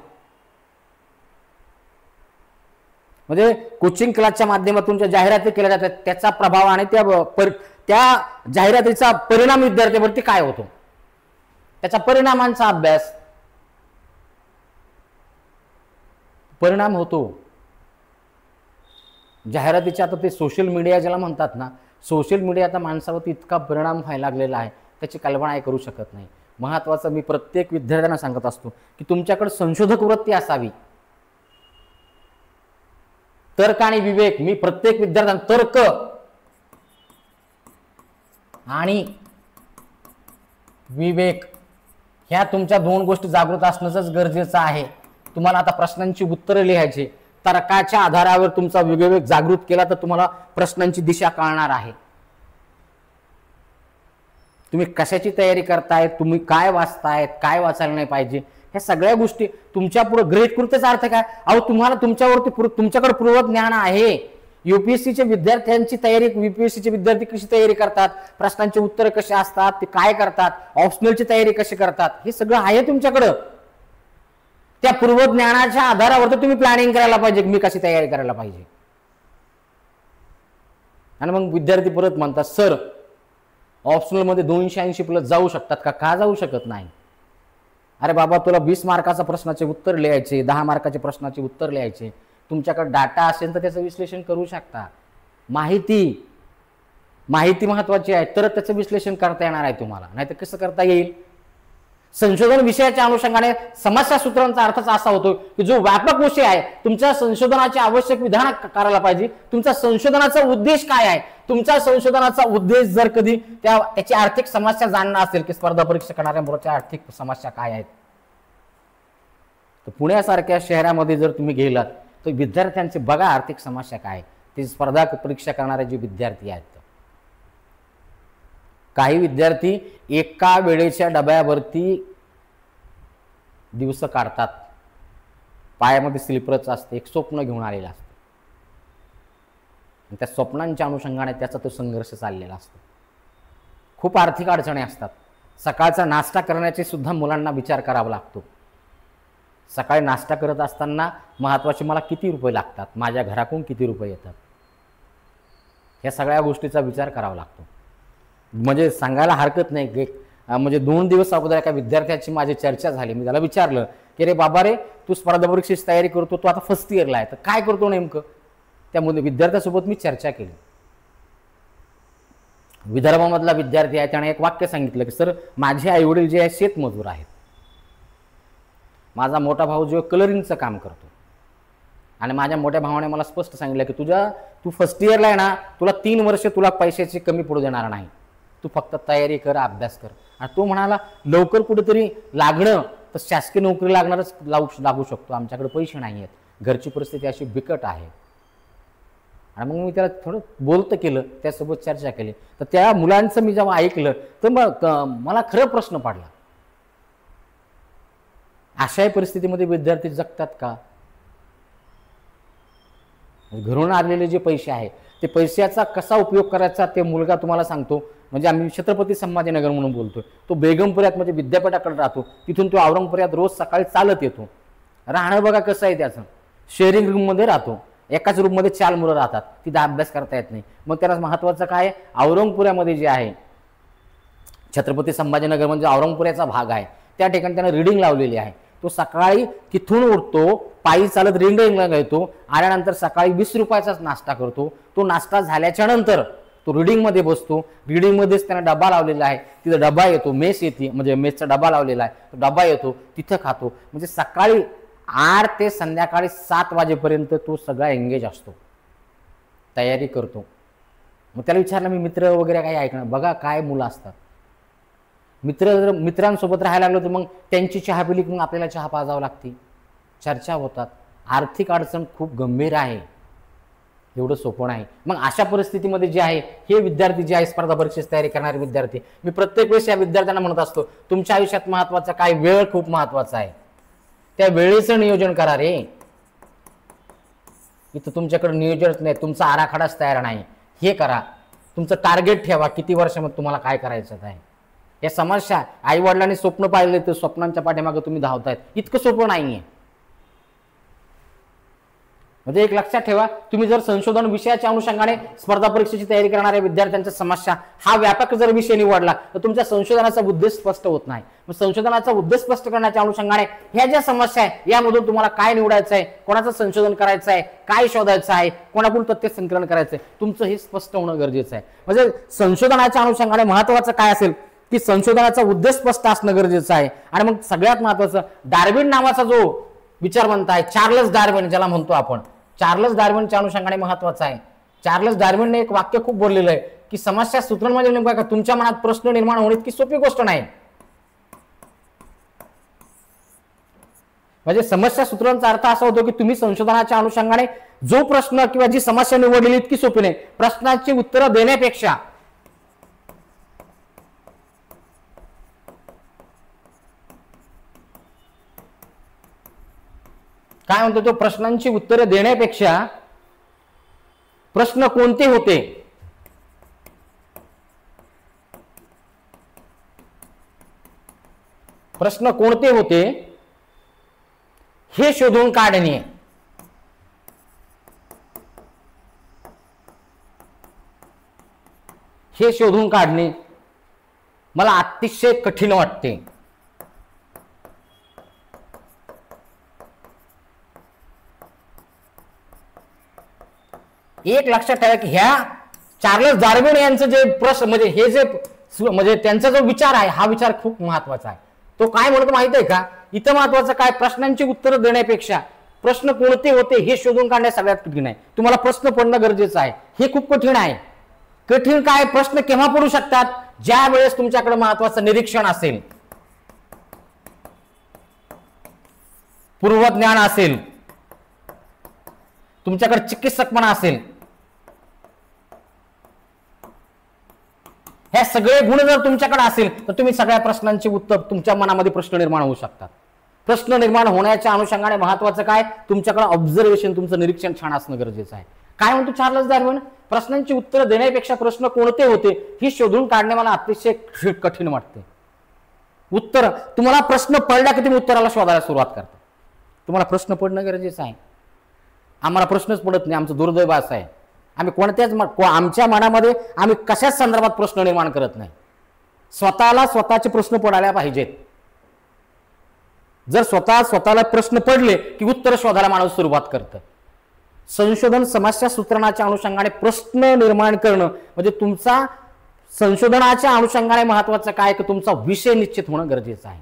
म्हणजे कोचिंग क्लासच्या माध्यमातून ज्या जाहिराती केल्या जातात त्याचा प्रभाव आणि त्या जाहिरातीचा परिणाम विद्यार्थ्यांवरती काय होतो त्याचा परिणामांचा अभ्यास परिणाम होतो. जाहिरातीचे आता ते सोशल मीडिया ज्याला म्हणतात ना, सोशल मीडियाचा माणसावरती इतका परिणाम व्हायला लागलेला आहे त्याची कल्पना करू शकत नाही. महत्वाचं मी प्रत्येक विद्यार्थ्यांना सांगत असतो की तुमच्याकडे संशोधक वृत्ती असावी. तर्क आणि विवेक, मी प्रत्येक विद्यार्थ्यांना तर्क आणि विवेक ह्या तुमच्या दोन गोष्टी जागृत असणंच गरजेचं आहे. तुम्हाला आता प्रश्नांची उत्तरं लिहायची, तर्काच्या आधारावर तुमचा विवेक जागृत केला तर तुम्हाला प्रश्नांची दिशा कळणार आहे. तुम्ही कशाची तयारी करताय, तुम्ही काय वाचतायत, काय वाचायला नाही पाहिजे, ह्या सगळ्या गोष्टी तुमच्या पुढे ग्रेड कृतीचा अर्थ काय. अहो तुम्हाला तुमच्याकडे पूर्व ज्ञान आहे. युपीएससीच्या विद्यार्थ्यांची तयारी, युपीएससीचे विद्यार्थी कशी तयारी करतात, प्रश्नांची उत्तरं कशी असतात, ते काय करतात, ऑप्शनलची तयारी कशी करतात, हे सगळं आहे तुमच्याकडं. त्या पूर्वज्ञानाच्या आधारावर तुम्ही प्लॅनिंग करायला पाहिजे मी कशी तयारी करायला पाहिजे. आणि मग विद्यार्थी परत म्हणतात सर ऑप्शनल मध्ये 280+ जाऊ शकतात का जाऊ शकत नाही. अरे बाबा तुला 20 मार्काचा प्रश्नाचे उत्तर लिहायचे, 10 मार्काचे प्रश्नाचे उत्तर लिहायचे, तुमच्याकडे डाटा असेल तर त्याचं विश्लेषण करू शकता. माहिती महत्वाची आहे तर त्याचं विश्लेषण करता येणार आहे तुम्हाला, नाहीतर कसं करता येईल. संशोधन विषयाच्या अनुषंगाने समस्या सूत्रांचा अर्थच असा होतो की जो व्यापक विषय आहे, तुमच्या संशोधनाचे आवश्यक विधान करायला पाहिजे. तुमचा संशोधनाचा उद्देश काय आहे, तुमच्या संशोधनाचा उद्देश जर कधी त्याची आर्थिक समस्या जाणणं असेल की स्पर्धा परीक्षा करणाऱ्या मुलाच्या आर्थिक समस्या काय आहेत, तर पुण्यासारख्या शहरामध्ये जर तुम्ही गेलात तर विद्यार्थ्यांचे बघा आर्थिक समस्या काय. ते स्पर्धा परीक्षा करणारे जे विद्यार्थी आहेत, काही विद्यार्थी एका वेळेच्या डब्यावरती दिवस काढतात. पायामध्ये स्लिपरच असते, एक स्वप्न घेऊन आलेलं असतं. त्या स्वप्नांच्या अनुषंगाने त्याचा तो संघर्ष चाललेला असतो. खूप आर्थिक अडचणी असतात. सकाळचा नाश्ता करण्याचे सुद्धा मुलांना विचार करावा लागतो. सकाळी नाश्ता करत असताना महत्त्वाचे मला किती रुपये लागतात, माझ्या घराकडून किती रुपये येतात, या सगळ्या गोष्टीचा विचार करावा लागतो. म्हणजे सांगायला हरकत नाही की म्हणजे 2 दिवस अगोदर एका विद्यार्थ्याची माझी चर्चा झाली. मी त्याला विचारलं की रे बाबा रे, तू स्पर्धा परीक्षेची तयारी करतो, तू आता फर्स्ट इयरला आहे, तर काय करतो नेमकं. त्या विद्यार्थ्यासोबत मी चर्चा केली. विदर्भामधला विद्यार्थी आहे, त्याने एक वाक्य सांगितलं की सर, माझे आई वडील जे आहे शेतमजूर आहेत. माझा मोठा भाऊ जो कलरिंगचं काम करतो आणि माझ्या मोठ्या भावाने मला स्पष्ट सांगितलं की तू फर्स्ट इयरला आहे ना, तुला 3 वर्ष तुला पैशाची कमी पडू देणार नाही, तू फक्त तयारी कर, अभ्यास कर. आणि तो म्हणाला लवकर कुठेतरी लागणं तर शासकीय नोकरी लागणारच लागू शकतो, आमच्याकडे पैसे नाही आहेत, घरची परिस्थिती अशी बिकट आहे. आणि मग मी त्याला थोडं बोलतं केलं, त्यासोबत चर्चा केली. तर त्या मुलांचं मी जेव्हा ऐकलं तर मग मला खरं प्रश्न पडला, अशाही परिस्थितीमध्ये विद्यार्थी जगतात का. घरून आलेले जे पैसे आहे ते पैशाचा कसा उपयोग करायचा ते मुलगा तुम्हाला सांगतो. म्हणजे आम्ही छत्रपती संभाजीनगर म्हणून बोलतोय, तो बेगमपुऱ्यात म्हणजे विद्यापीठाकडे राहतो, तिथून तो औरंगपुऱ्यात रोज सकाळी चालत येतो. राहणं बघा कसं आहे त्याचं, शेअरिंग रूममध्ये राहतो, एकाच रूममध्ये 4 मुलं राहतात, तिथं अभ्यास करता येत नाही. मग त्याला महत्त्वाचं काय, औरंगपुऱ्यामध्ये जे आहे छत्रपती संभाजीनगर म्हणजे औरंगपुऱ्याचा भाग आहे, त्या ठिकाणी त्यानं रीडिंग लावलेली आहे. तो सकाळी तिथून उठतो, पायी चालत रीडिंगला येतो, आल्यानंतर सकाळी 20 रुपयाचाच नाश्ता करतो. तो नाश्ता झाल्याच्या नंतर तो रीडिंगमध्ये बसतो. रीडिंगमध्येच त्यानं डबा लावलेला आहे, तिथं डबा येतो, मेस येते, म्हणजे मेसचा डबा लावलेला आहे, तो डबा येतो, तिथं खातो. म्हणजे सकाळी 8 ते संध्याकाळी 7 वाजेपर्यंत तो सगळा एंगेज असतो, तयारी करतो. मग त्याला विचारलं मी, मित्र वगैरे काही ऐकणार. बघा काय मुलं असतात, मित्रांसोबत राहायला लागलो तर मग त्यांची चहा पिली की मग आपल्याला चहा पाजावं लागते, चर्चा होतात. आर्थिक अडचण खूप गंभीर आहे, एवढं सोपं नाही. मग अशा परिस्थितीमध्ये जे आहे हे विद्यार्थी जे आहे स्पर्धा परीक्षेची तयारी करणारे विद्यार्थी, मी प्रत्येक वेळेस या विद्यार्थ्यांना म्हणत असतो, तुमच्या आयुष्यात महत्त्वाचा काय, वेळ खूप महत्त्वाचा आहे. त्या वेळेचं नियोजन करा रे. इथं तुमच्याकडे नियोजनच नाही, तुमचा आराखडाच तयार नाही. हे करा, तुमचं टार्गेट ठेवा, किती वर्षामध्ये तुम्हाला काय करायचं आहे. या समस्या आई वडिलांनी स्वप्न पाहिले तर स्वप्नांच्या पाठीमागे तुम्ही धावतायत, इतकं सोपं नाहीये. म्हणजे एक लक्षात ठेवा, तुम्ही जर संशोधन विषयाच्या अनुषंगाने स्पर्धा परीक्षेची तयारी करणाऱ्या विद्यार्थ्यांच्या समस्या हा व्यापक जर विषय निवडला तर तुमच्या संशोधनाचा उद्देश स्पष्ट होत नाही. मग संशोधनाचा उद्देश स्पष्ट करण्याच्या अनुषंगाने ह्या ज्या समस्या आहे यामधून तुम्हाला काय निवडायचं आहे, कोणाचं संशोधन करायचं आहे, काय शोधायचं आहे, कोणाकडून तथ्य संकलन करायचं आहे, तुमचं हे स्पष्ट होणं गरजेचं आहे. म्हणजे संशोधनाच्या अनुषंगाने महत्त्वाचं काय असेल की संशोधनाचा उद्देश स्पष्ट असणं गरजेचं आहे. आणि मग सगळ्यात महत्त्वाचं, डार्विन नावाचा जो विचारवंत आहे, चार्लस डार्विन ज्याला म्हणतो आपण, चार्लस डार्विनच्या अनुषंगाने महत्त्वाचं आहे. चार्लस डार्विनने एक वाक्य खूप बोललेलं आहे की समस्या सूत्रण म्हणजे नेमकं काय, तुमच्या मनात प्रश्न निर्माण होणे इतकी सोपी गोष्ट नाही. म्हणजे समस्या सूत्रांचा अर्थ असा होतो की तुम्ही संशोधनाच्या अनुषंगाने जो प्रश्न किंवा जी समस्या निवडलेली इतकी सोपी नाही. प्रश्नाची उत्तरं देण्यापेक्षा काय म्हणतो तो, प्रश्नांची उत्तरे देण्यापेक्षा प्रश्न कोणते होते, प्रश्न कोणते होते हे शोधून काढणे, हे शोधून काढणे मला अतिशय कठीण वाटते. एक लक्षात ठेवा की ह्या चार्लस डार्विन यांचं जे प्रश्न म्हणजे हे जे म्हणजे त्यांचा जो विचार आहे हा विचार खूप महत्त्वाचा आहे. तो काय म्हणतो माहित आहे का, इथं महत्वाचं काय, प्रश्नांची उत्तरं देण्यापेक्षा प्रश्न कोणते होते हे शोधून काढणे सगळ्यात कठीण आहे. तुम्हाला प्रश्न पडणं गरजेचं आहे, हे खूप कठीण आहे. कठीण काय, प्रश्न केव्हा पडू शकतात, ज्या वेळेस तुमच्याकडे महत्वाचं निरीक्षण असेल, पूर्वज्ञान असेल, तुमच्याकडे चिकित्सकपणा असेल. हे सगळे गुण जर तुमच्याकडे असेल तर तुम्ही सगळ्या प्रश्नांची उत्तर, तुमच्या मनामध्ये प्रश्न निर्माण होऊ शकतात. प्रश्न निर्माण होण्याच्या अनुषंगाने महत्वाचं काय, तुमच्याकडे ऑब्झर्वेशन, तुमचं निरीक्षण छान असणं गरजेचं आहे. काय म्हणतो चार्ल्स डार्विन, प्रश्नांची उत्तरं देण्यापेक्षा प्रश्न कोणते होते हे शोधून काढणे मला अतिशय कठीण वाटते. उत्तर, तुम्हाला प्रश्न पडला की तुम्ही उत्तराला शोधायला सुरुवात करता. तुम्हाला प्रश्न पडणं गरजेचं आहे. आम्हाला प्रश्नच पडत नाही, आमचं दुर्दैव असं आहे. आम्ही कोणत्याच आमच्या मनामध्ये आम्ही कशाच संदर्भात प्रश्न निर्माण करत नाही. स्वतःला स्वतःचे प्रश्न पडायला पाहिजेत. जर स्वतःला प्रश्न पडले की उत्तर शोधायला माणूस सुरुवात करतं. संशोधन समस्या सूत्रणाच्या अनुषंगाने प्रश्न निर्माण करणं म्हणजे तुमचा संशोधनाच्या अनुषंगाने महत्वाचं काय की तुमचा विषय निश्चित होणं गरजेचं आहे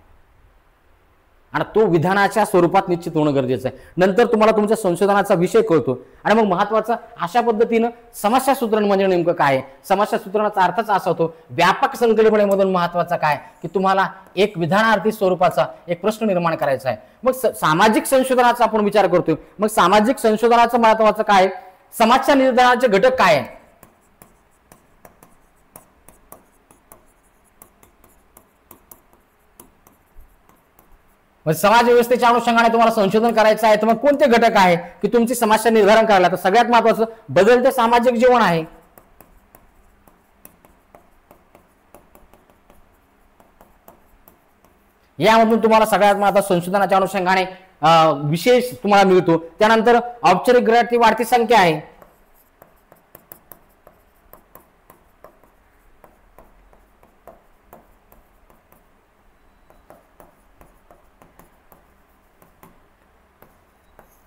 आणि तो विधानाच्या स्वरूपात निश्चित होणं गरजेचं आहे. नंतर तुम्हाला तुमच्या संशोधनाचा विषय कळतो आणि मग महत्वाचं अशा पद्धतीनं समस्या सूत्रण म्हणजे नेमकं काय, समस्या सूत्रणाचा अर्थच असा होतो व्यापक संकल्पनेमधून महत्वाचा काय की तुम्हाला एक विधानार्थी स्वरूपाचा एक प्रश्न निर्माण करायचा आहे. मग सामाजिक संशोधनाचा आपण विचार करतोय, मग सामाजिक संशोधनाचं महत्वाचं काय, समस्या निर्धारणाचे घटक काय आहे. समाज व्यवस्थेच्या अनुषंगाने तुम्हाला संशोधन करायचं आहे तर मग कोणते घटक आहे की तुमची समस्या निर्धारण करायला, तर सगळ्यात महत्वाचं बदलते सामाजिक जीवन आहे. यामधून तुम्हाला सगळ्यात महत्वाचं संशोधनाच्या अनुषंगाने विशेष तुम्हाला मिळतो. त्यानंतर औपचारिक ग्रहाची वाढती संख्या आहे.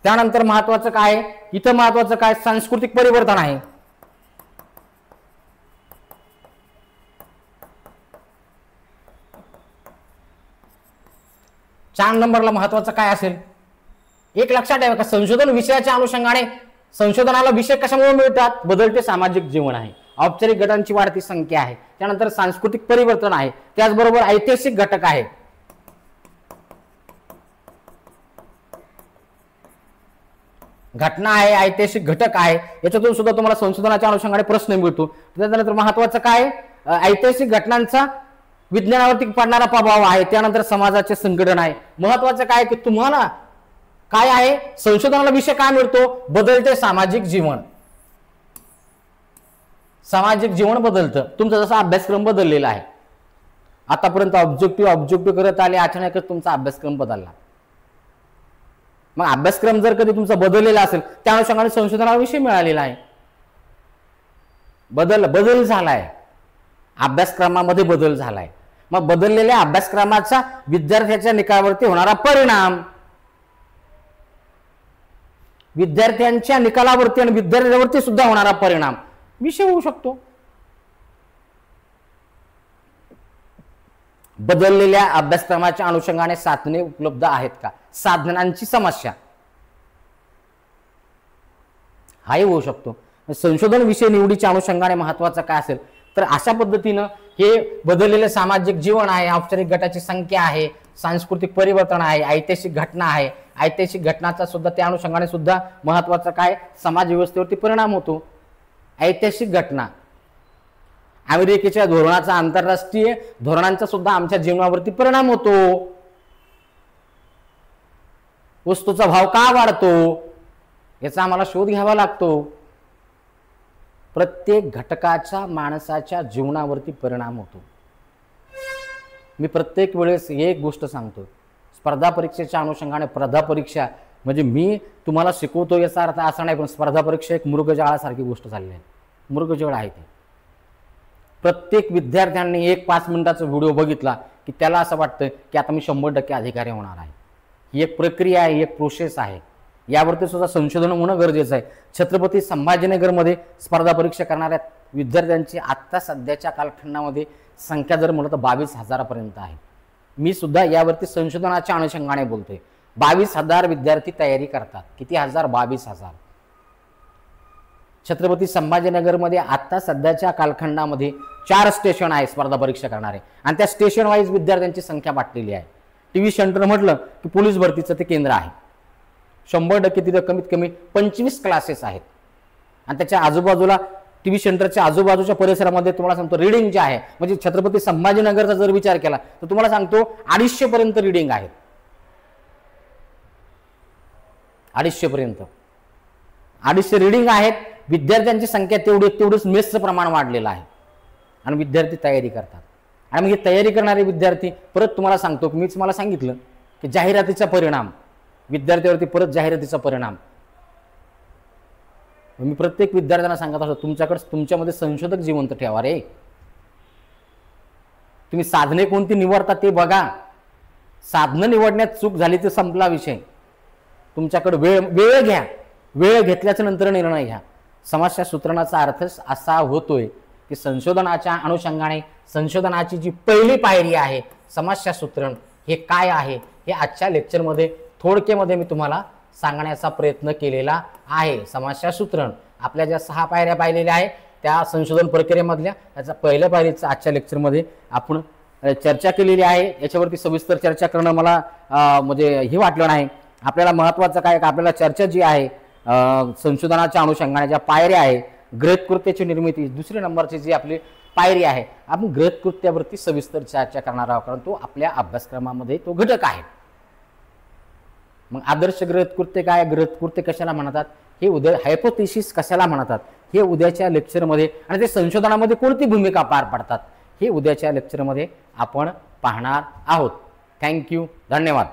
त्यानंतर महत्वाचं काय, इथं महत्वाचं काय, सांस्कृतिक परिवर्तन आहे. चार नंबरला महत्वाचं काय असेल, एक लक्षात ठेवा का संशोधन विषयाच्या अनुषंगाने संशोधनाला विषय कशामुळे मिळतात, बदलते सामाजिक जीवन आहे, औपचारिक गटांची वाढती संख्या आहे, त्यानंतर सांस्कृतिक परिवर्तन आहे, त्याचबरोबर ऐतिहासिक घटक आहे. घटना आहे, ऐतिहासिक घटक आहे, याच्यातून सुद्धा तुम्हाला संशोधनाच्या अनुषंगाने प्रश्न मिळतो. त्यानंतर महत्वाचं काय, ऐतिहासिक घटनांचा विज्ञानावरती पडणारा प्रभाव आहे, त्यानंतर समाजाचे संघटन आहे. महत्वाचं काय की तुम्हाला काय आहे, संशोधनाला विषय काय मिळतो, बदलते सामाजिक जीवन. सामाजिक जीवन बदलतं, तुमचा जसा अभ्यासक्रम बदललेला आहे. आतापर्यंत ऑब्जेक्टिव्ह करत आले, अचानकच तुमचा अभ्यासक्रम बदलला. मग अभ्यासक्रम जर कधी तुमचा बदललेला असेल त्या अनुषंगाने संशोधनाला विषय मिळालेला आहे. बदल झालाय, अभ्यासक्रमामध्ये बदल झालाय. मग बदललेल्या अभ्यासक्रमाचा विद्यार्थ्याच्या निकालावरती होणारा परिणाम, विद्यार्थ्यांच्या निकालावरती आणि विद्यार्थ्यांवरती सुद्धा होणारा परिणाम विषय होऊ शकतो. बदललेल्या अभ्यासक्रमाच्या अनुषंगाने साधने उपलब्ध आहेत का, साधनांची समस्या हाही होऊ शकतो. संशोधन विषय निवडीच्या अनुषंगाने महत्वाचं काय असेल तर अशा पद्धतीनं हे बदललेले सामाजिक जीवन आहे, औपचारिक गटाची संख्या आहे, सांस्कृतिक परिवर्तन आहे, ऐतिहासिक घटना आहे. ऐतिहासिक घटनाचा सुद्धा त्या अनुषंगाने सुद्धा महत्वाचं काय, समाज व्यवस्थेवरती परिणाम होतो. ऐतिहासिक घटना, अमेरिकेच्या धोरणाचा, आंतरराष्ट्रीय धोरणांचा सुद्धा आमच्या जीवनावरती परिणाम होतो. वस्तूचा भाव का वाढतो याचा आम्हाला शोध घ्यावा लागतो. प्रत्येक घटकाचा माणसाच्या जीवनावरती परिणाम होतो. मी प्रत्येक वेळेस एक गोष्ट सांगतो, स्पर्धा परीक्षेच्या अनुषंगाने, स्पर्धा परीक्षा म्हणजे मी तुम्हाला शिकवतो याचा अर्थ असा नाही, पण स्पर्धा परीक्षा एक मृगजळासारखी गोष्ट झाली आहे. मृगजळ आहे ते. प्रत्येक विद्यार्थ्यांनी एक 5 मिनिटाचा व्हिडिओ बघितला की त्याला असं वाटतं की आता मी 100% अधिकारी होणार आहे. ही एक प्रक्रिया आहे, एक प्रोसेस आहे. यावरती सुद्धा संशोधन होणं गरजेचं आहे. छत्रपती संभाजीनगरमध्ये स्पर्धा परीक्षा करणाऱ्या विद्यार्थ्यांची आत्ता सध्याच्या कालखंडामध्ये संख्या जर म्हणलं तर 22,000 पर्यंत आहे. मी सुद्धा यावरती संशोधनाच्या अनुषंगाने बोलतोय. 22,000 विद्यार्थी तयारी करतात. किती हजार? 22,000. छत्रपती संभाजीनगरमध्ये आता सध्याच्या कालखंडामध्ये 4 स्टेशन आहे स्पर्धा परीक्षा करणारे, आणि त्या स्टेशन वाईज विद्यार्थ्यांची संख्या वाटलेली आहे. टीव्ही सेंटर म्हटलं की पोलीस भरतीचं ते केंद्र आहे. 100% तिथं कमीत कमी 25 क्लासेस आहेत. आणि त्याच्या आजूबाजूला टीव्ही सेंटरच्या आजूबाजूच्या परिसरामध्ये तुम्हाला सांगतो रीडिंग जे आहे, म्हणजे छत्रपती संभाजीनगरचा जर विचार केला तर तुम्हाला सांगतो 250 पर्यंत रीडिंग आहेत. 250 पर्यंत 250 रीडिंग आहेत. विद्यार्थ्यांची संख्या तेवढंच मेसचं प्रमाण वाढलेलं आहे आणि विद्यार्थी तयारी करतात. आणि मग हे तयारी करणारे विद्यार्थी परत तुम्हाला सांगतो, मीच मला सांगितलं की जाहिरातीचा परिणाम विद्यार्थ्यावरती, परत जाहिरातीचा परिणाम. मी प्रत्येक विद्यार्थ्यांना सांगत असतो, तुमच्यामध्ये संशोधक जिवंत ठेवा रे. तुम्ही साधने कोणती निवडता ते बघा. साधनं निवडण्यात चूक झाली तर संपला विषय. तुमच्याकडे वेळ घ्या. वेळ घेतल्याच्या नंतर निर्णय घ्या. समस्या सूत्रणाचा अर्थ असा होतोय की संशोधनाच्या अनुषंगाने संशोधनाची जी पहिली पायरी आहे समस्या सूत्रण, हे काय आहे हे आजच्या लेक्चरमध्ये थोडक्यामध्ये मी तुम्हाला सांगण्याचा प्रयत्न केलेला आहे. समस्या सूत्रण आपल्या ज्या 6 पायऱ्या पाहिलेल्या आहेत त्या संशोधन प्रक्रियेमधल्या, त्याच्या पहिल्या पायरीचं आजच्या लेक्चरमध्ये आपण चर्चा केलेली आहे. याच्यावरती सविस्तर चर्चा करणं मला म्हणजे हे वाटलं नाही. आपल्याला महत्त्वाचं काय, आपल्याला चर्चा जी आहे संशोधनाच्या अनुषंगाने ज्या पायऱ्या आहे, गृहीतकृत्याची निर्मिती, दुसरी नंबरची जी आपली पायरी आहे, आपण गृहीतकृत्यावरती सविस्तर चर्चा करणार आहोत, कारण तो आपल्या अभ्यासक्रमामध्ये तो घटक आहे. मग आदर्श गृहीतकृत्य काय, गृहीतकृत्य कशाला म्हणतात, हे उद्या हायपोथेसिस कशाला म्हणतात, हे उद्याच्या लेक्चरमध्ये, आणि ते संशोधनामध्ये कोणती भूमिका पार पाडतात हे उद्याच्या लेक्चरमध्ये आपण पाहणार आहोत. थँक्यू, धन्यवाद.